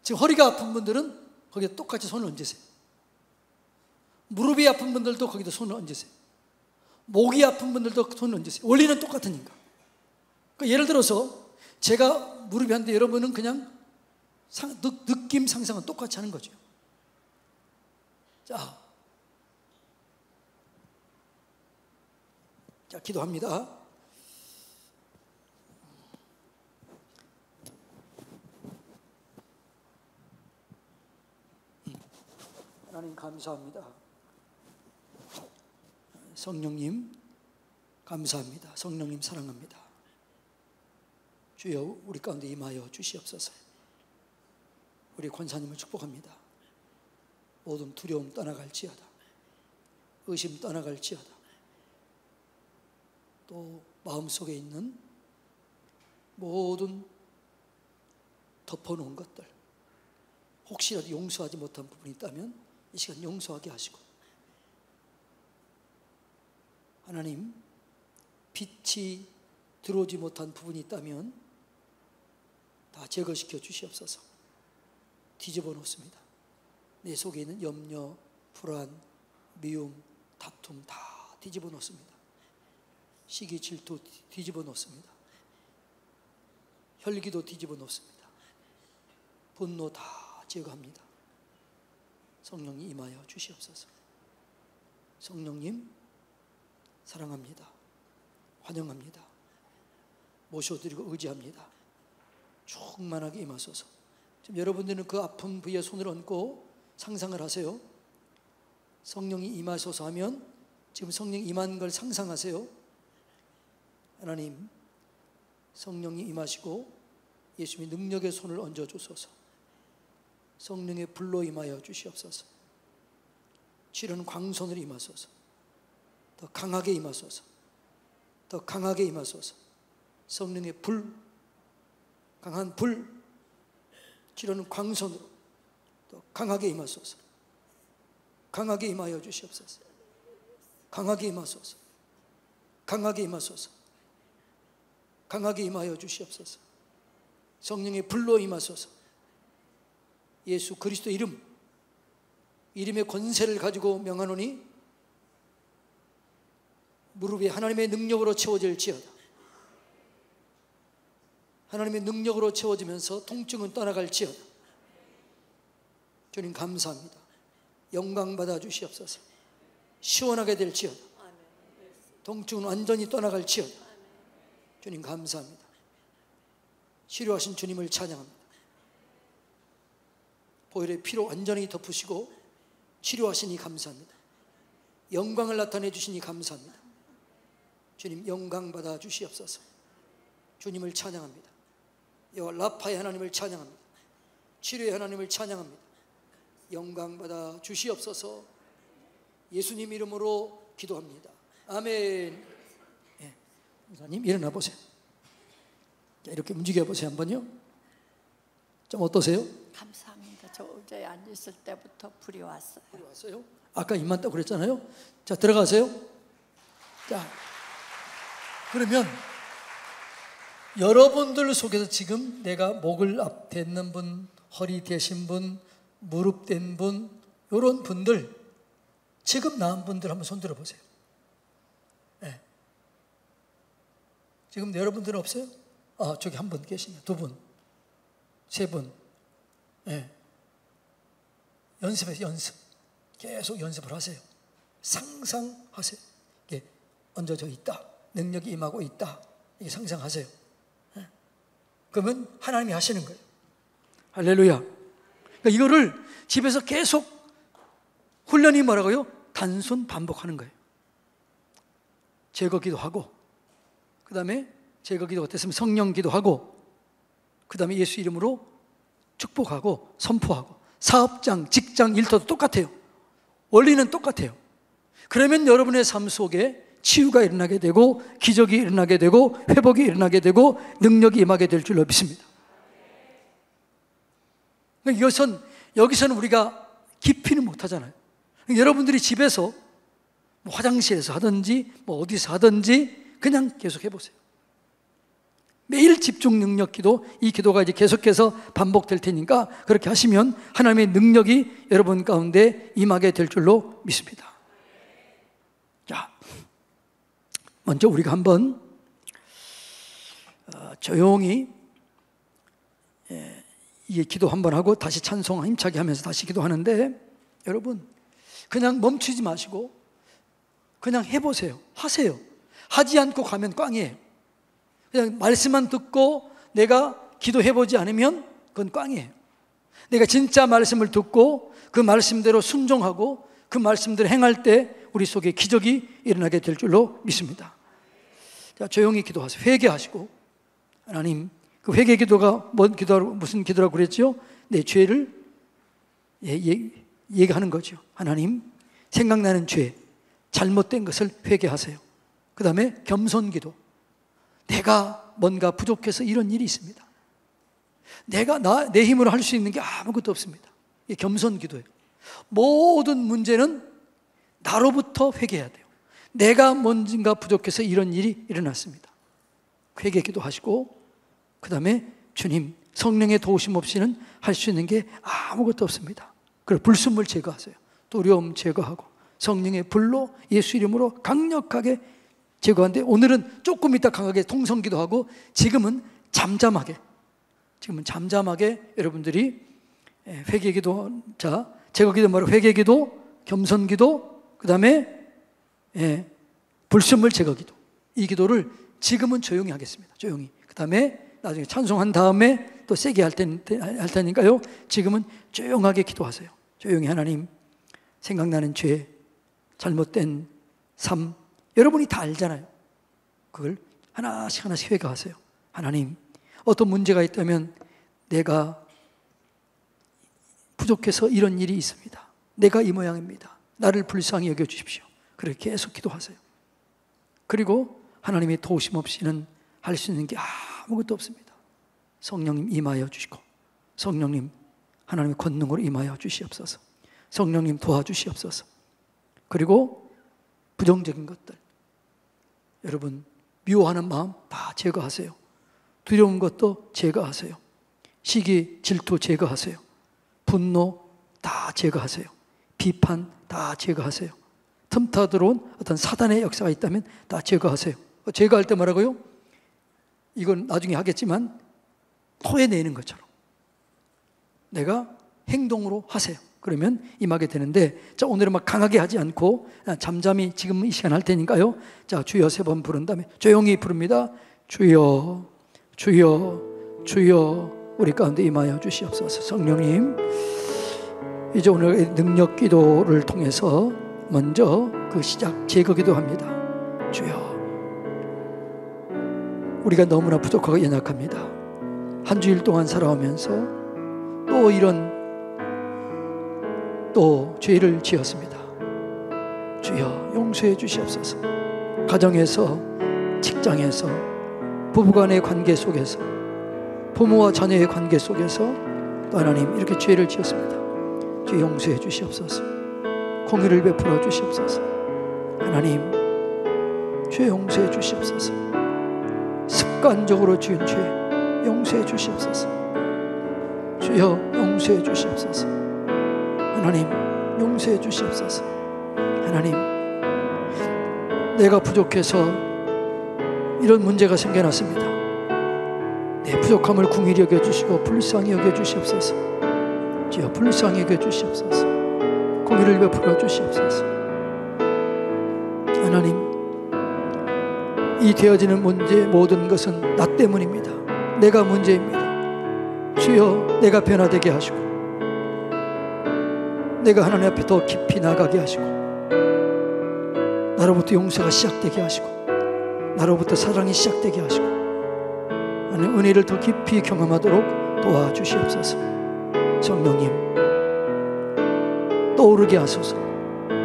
지금 허리가 아픈 분들은 거기에 똑같이 손을 얹으세요. 무릎이 아픈 분들도 거기다 손을 얹으세요. 목이 아픈 분들도 손을 얹으세요. 원리는 똑같으니까. 그러니까 예를 들어서 제가 무릎이 한데 여러분은 그냥 느낌, 상상은 똑같이 하는 거죠. 자, 기도합니다. 하나님 감사합니다. 성령님 감사합니다. 성령님 사랑합니다. 주여, 우리 가운데 임하여 주시옵소서. 우리 권사님을 축복합니다. 모든 두려움 떠나갈지어다, 의심 떠나갈지어다, 또 마음속에 있는 모든 덮어놓은 것들, 혹시라도 용서하지 못한 부분이 있다면 이 시간 용서하게 하시고, 하나님, 빛이 들어오지 못한 부분이 있다면 다 제거시켜 주시옵소서. 뒤집어 놓습니다. 내 속에 있는 염려, 불안, 미움, 다툼 다 뒤집어 놓습니다. 시기, 질투 뒤집어 놓습니다. 혈기도 뒤집어 놓습니다. 분노 다 제거합니다. 성령님 임하여 주시옵소서. 성령님 사랑합니다. 환영합니다. 모셔드리고 의지합니다. 충만하게 임하소서. 지금 여러분들은 그 아픈 부위에 손을 얹고 상상을 하세요. 성령이 임하소서 하면 지금 성령 임한 걸 상상하세요. 하나님, 성령이 임하시고 예수님의 능력의 손을 얹어 주소서. 성령의 불로 임하여 주시옵소서. 치료는 광선으로 임하소서. 더 강하게 임하소서. 더 강하게 임하소서. 성령의 불, 강한 불, 치료는 광선으로 더 강하게 임하소서. 강하게 임하여 주시옵소서. 강하게 임하소서. 강하게 임하소서. 강하게 임하여 주시옵소서. 성령의 불로 임하소서. 예수 그리스도 이름의 권세를 가지고 명하노니 무릎이 하나님의 능력으로 채워질지어다. 하나님의 능력으로 채워지면서 통증은 떠나갈지어다. 주님 감사합니다. 영광 받아 주시옵소서. 시원하게 될지어다. 통증은 완전히 떠나갈지어다. 주님 감사합니다. 치료하신 주님을 찬양합니다. 보혈의 피로 완전히 덮으시고 치료하시니 감사합니다. 영광을 나타내 주시니 감사합니다. 주님 영광 받아 주시옵소서. 주님을 찬양합니다. 여호와 라파의 하나님을 찬양합니다. 치료의 하나님을 찬양합니다. 영광 받아 주시옵소서. 예수님 이름으로 기도합니다. 아멘. 예, 목사님 일어나 보세요. 이렇게 움직여 보세요. 한번요. 좀 어떠세요? 감사합니다. 저 의자에 앉았을 때부터 불이 왔어요. 불이 왔어요? 아까 입만 딱 그랬잖아요. 자, 들어가세요. 자, 그러면 여러분들 속에서 지금 내가 목을 댔는 분, 허리 대신 분, 무릎 댄 분, 이런 분들, 지금 나은 분들 한번 손 들어보세요. 네. 지금 여러분들은 없어요? 아, 저기 한 분 계시네요. 두 분, 세 분. 네. 연습해서 연습. 계속 연습을 하세요. 상상하세요. 이게 얹어져 있다. 능력이 임하고 있다. 이게 상상하세요. 네. 그러면 하나님이 하시는 거예요. 할렐루야. 그러니까 이거를 집에서 계속 훈련이 뭐라고요? 단순 반복하는 거예요. 제거 기도하고, 그 다음에 제거 기도가 됐으면 성령 기도하고, 그 다음에 예수 이름으로 축복하고 선포하고, 사업장, 직장, 일터도 똑같아요. 원리는 똑같아요. 그러면 여러분의 삶 속에 치유가 일어나게 되고, 기적이 일어나게 되고, 회복이 일어나게 되고, 능력이 임하게 될 줄로 믿습니다. 이것은 여기서는 우리가 깊이는 못하잖아요. 여러분들이 집에서 뭐 화장실에서 하든지 뭐 어디서 하든지 그냥 계속 해보세요. 매일 집중 능력 기도, 이 기도가 이제 계속해서 반복될 테니까 그렇게 하시면 하나님의 능력이 여러분 가운데 임하게 될 줄로 믿습니다. 자, 먼저 우리가 한번 조용히 이 기도 한번 하고 다시 찬송 힘차게 하면서 다시 기도하는데, 여러분 그냥 멈추지 마시고 그냥 해보세요. 하세요. 하지 않고 가면 꽝이에요. 그냥 말씀만 듣고 내가 기도해보지 않으면 그건 꽝이에요. 내가 진짜 말씀을 듣고 그 말씀대로 순종하고 그 말씀대로 행할 때 우리 속에 기적이 일어나게 될 줄로 믿습니다. 자, 조용히 기도하세요. 회개하시고, 하나님, 그 회개 기도가 무슨 기도라고 그랬죠? 내 죄를 얘기하는 거죠. 하나님, 생각나는 죄, 잘못된 것을 회개하세요. 그 다음에 겸손 기도. 내가 뭔가 부족해서 이런 일이 있습니다. 내 힘으로 할 수 있는 게 아무것도 없습니다. 이게 겸손 기도예요. 모든 문제는 나로부터 회개해야 돼요. 내가 뭔가 부족해서 이런 일이 일어났습니다. 회개 기도하시고, 그 다음에 주님, 성령의 도우심 없이는 할 수 있는 게 아무것도 없습니다. 그리고 불순물 제거하세요. 두려움 제거하고 성령의 불로 예수 이름으로 강력하게 제거하는데, 오늘은 조금 이따 강하게 통성기도 하고, 지금은 잠잠하게 여러분들이 회개기도, 자, 제거기도 말고 회개기도, 겸손기도, 그 다음에 불순물 제거기도, 이 기도를 지금은 조용히 하겠습니다. 조용히. 그 다음에 나중에 찬송한 다음에 또 세게 할 테니까요, 지금은 조용하게 기도하세요. 조용히. 하나님, 생각나는 죄, 잘못된 삶, 여러분이 다 알잖아요. 그걸 하나씩 하나씩 회개하세요. 하나님, 어떤 문제가 있다면 내가 부족해서 이런 일이 있습니다. 내가 이 모양입니다. 나를 불쌍히 여겨주십시오. 그렇게 계속 기도하세요. 그리고 하나님의 도우심 없이는 할 수 있는 게 아무것도 없습니다. 성령님 임하여 주시고, 성령님 하나님의 권능으로 임하여 주시옵소서. 성령님 도와주시옵소서. 그리고 부정적인 것들, 여러분 미워하는 마음 다 제거하세요. 두려운 것도 제거하세요. 시기, 질투 제거하세요. 분노 다 제거하세요. 비판 다 제거하세요. 틈타 들어온 어떤 사단의 역사가 있다면 다 제거하세요. 제거할 때 뭐라고요? 이건 나중에 하겠지만 토해내는 것처럼 내가 행동으로 하세요. 그러면 임하게 되는데, 자, 오늘은 막 강하게 하지 않고 잠잠히 지금 이 시간 할 테니까요. 자, 주여 3번 부른 다음에 조용히 부릅니다. 주여, 주여, 주여, 우리 가운데 임하여 주시옵소서. 성령님, 이제 오늘 능력 기도를 통해서 먼저 그 시작 제거 기도합니다. 주여, 우리가 너무나 부족하고 연약합니다. 한 주일 동안 살아오면서 또 이런 또 죄를 지었습니다. 주여 용서해 주시옵소서. 가정에서, 직장에서, 부부간의 관계 속에서, 부모와 자녀의 관계 속에서 또 하나님 이렇게 죄를 지었습니다. 주여 용서해 주시옵소서. 공의를 베풀어 주시옵소서. 하나님 죄 용서해 주시옵소서. 습관적으로 지은 죄 용서해 주시옵소서. 주여 용서해 주시옵소서. 하나님 용서해 주시옵소서. 하나님, 내가 부족해서 이런 문제가 생겨났습니다. 내 부족함을 긍휼히 여겨주시고 불쌍히 여겨주시옵소서. 주여 불쌍히 여겨주시옵소서. 공의를 베풀어 주시옵소서. 하나님, 이 되어지는 문제 모든 것은 나 때문입니다. 내가 문제입니다. 주여 내가 변화되게 하시고, 내가 하나님 앞에 더 깊이 나가게 하시고, 나로부터 용서가 시작되게 하시고, 나로부터 사랑이 시작되게 하시고, 하나님 은혜를 더 깊이 경험하도록 도와주시옵소서. 성령님 떠오르게 하소서.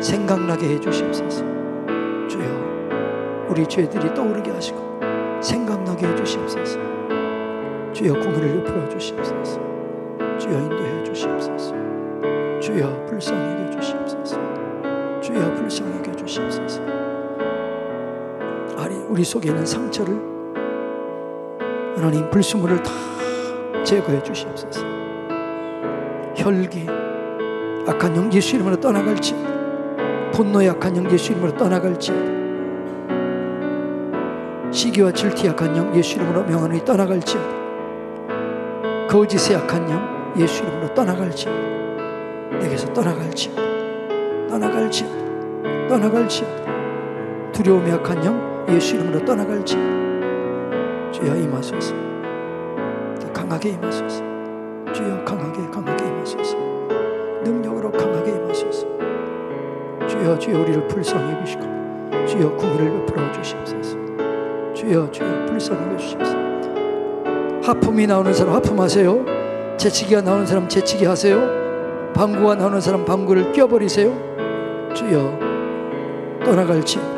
생각나게 해주시옵소서. 주여 우리 죄들이 떠오르게 하시고 생각나게 해주시옵소서. 주여 공의를 베풀어 주시옵소서. 주여 인도해 주시옵소서. 주여 불쌍히 여겨 주시옵소서. 주여 불쌍히 여겨 주시옵소서. 아니 우리 속에 있는 상처를 하나님 불순물을 다 제거해 주시옵소서. 혈기, 악한 영 예수 이름으로 떠나갈지어다. 분노의 악한 영 예수 이름으로 떠나갈지어다. 시기와 질투의 악한 영 예수 이름으로 명하노니 떠나갈지어다. 거짓의 악한 영 예수 이름으로 떠나갈지어다. 내게서 떠나갈지어다. 떠나갈지어다. 떠나갈지어다. 두려움의 악한 영 예수 이름으로 떠나갈지어다. 주여 임하소서. 더 강하게 임하소서. 주여 강하게 임하소서. 능력으로 강하게 임하소서. 주여 주여 우리를 불쌍히 여기시고 주여 긍휼을 베풀어 주시옵소서. 주여 주여 불쌍히 여기시옵소서. 하품이 나오는 사람 하품하세요. 재치기가 나오는 사람 재치기 하세요. 방구가 나오는 사람 방구를 껴버리세요. 주여 떠나갈지어다.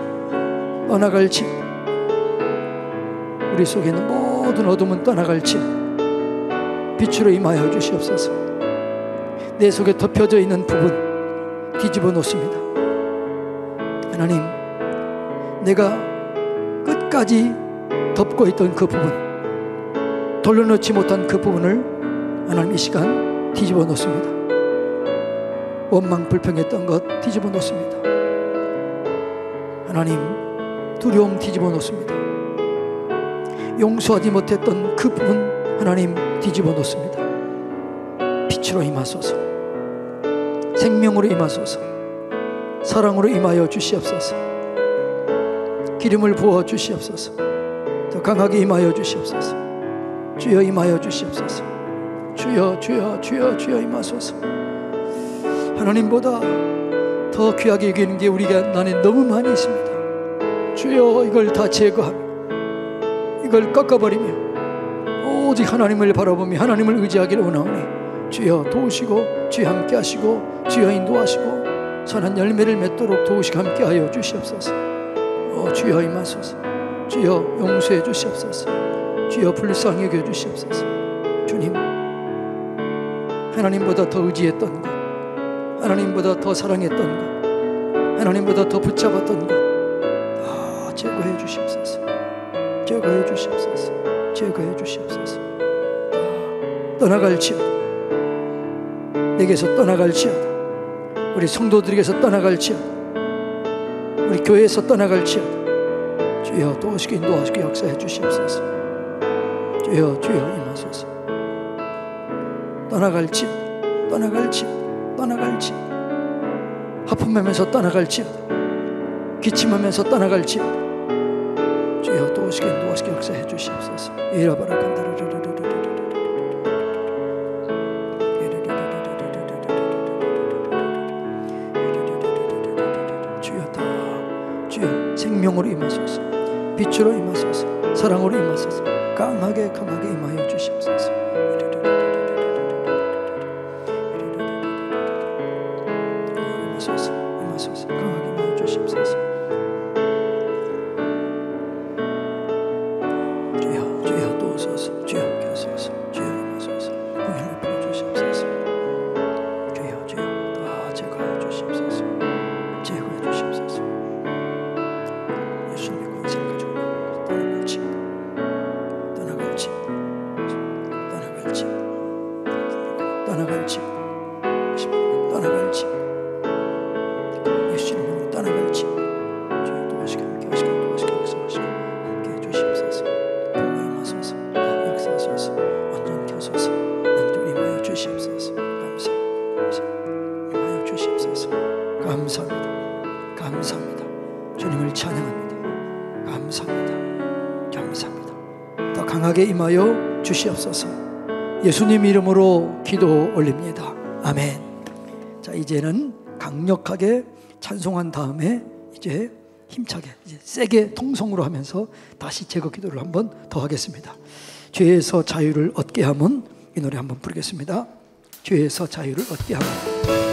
우리 속에 있는 모든 어둠은 떠나갈지어다. 빛으로 임하여 주시옵소서. 내 속에 덮여져 있는 부분 뒤집어 놓습니다. 하나님, 내가 끝까지 덮고 있던 그 부분, 돌려놓지 못한 그 부분을 하나님 이 시간 뒤집어 놓습니다. 원망 불평했던 것 뒤집어 놓습니다. 하나님, 두려움 뒤집어 놓습니다. 용서하지 못했던 그 부분 하나님 뒤집어 놓습니다. 빛으로 임하소서. 생명으로 임하소서. 사랑으로 임하여 주시옵소서. 기름을 부어 주시옵소서. 더 강하게 임하여 주시옵소서. 주여 임하여 주시옵소서. 주여 주여 주여 주여 임하소서. 하나님보다 더 귀하게 여기는 게 우리가 나는 너무 많이 있습니다. 주여 이걸 다 제거하며 이걸 꺾어버리며 오직 하나님을 바라보며 하나님을 의지하기를 원하오니 주여 도우시고 주여 함께 하시고 주여 인도하시고 선한 열매를 맺도록 도우시고 함께하여 주시옵소서. 주여 임하소서. 주여 용서해 주시옵소서. 주여 불쌍히 여겨 주시옵소서. 주님, 하나님보다 더 의지했던 것, 하나님보다 더 사랑했던 것, 하나님보다 더 붙잡았던 것 다 제거해 주시옵소서. 제거해 주시옵소서. 제거해 주시옵소서. 떠나갈지어다. 내게서 떠나갈지어다. 우리 성도들에게서 떠나갈지어다. 우리 교회에서 떠나갈지어다. 주여 도우시고 인도하시고 역사해 주시옵소서. 주여 주여 임하소서. 떠나갈지어다. 떠나갈지어다. 떠나갈지어다. 하품하면서 떠나갈지어다. 기침하면서 떠나갈지어다. 주여 도우시고 인도하시고 역사해 주시옵소서. 이라바라 간다르르르르르르 생명으로 임하소서. 빛으로 임하소서. 사랑으로 임하소서. 강하게 임하여 주시옵소서. 임하소서. 강하게 임하여 주시옵소서. 주여 도우소서. 주여 함께 하소서. 주여 임하소서. 공연을 부어주시옵소서. 주여 다 제거하여 주시옵소서. 제거해 주시옵소서. 예수님의 권세를 가지고 떠나갈지 예수님으로 떠나갈지 주여 도우시고 함께 하시고 도우시고 역사하시고 함께 해주시옵소서. 보고 임하소서. 역사하소서. 완전케 하소서. 남들 임하여 주시옵소서. 임하여 주시옵소서. 감사합니다. 주님을 찬양합니다. 감사합니다. 더 강하게 임하여 주시옵소서. 예수님 이름으로 기도 올립니다. 아멘. 자, 이제는 강력하게 찬송한 다음에 이제 힘차게 이제 세게 통성으로 하면서 다시 제거 기도를 한번 더 하겠습니다. 죄에서 자유를 얻게 함은 이 노래 한번 부르겠습니다. 죄에서 자유를 얻게 함은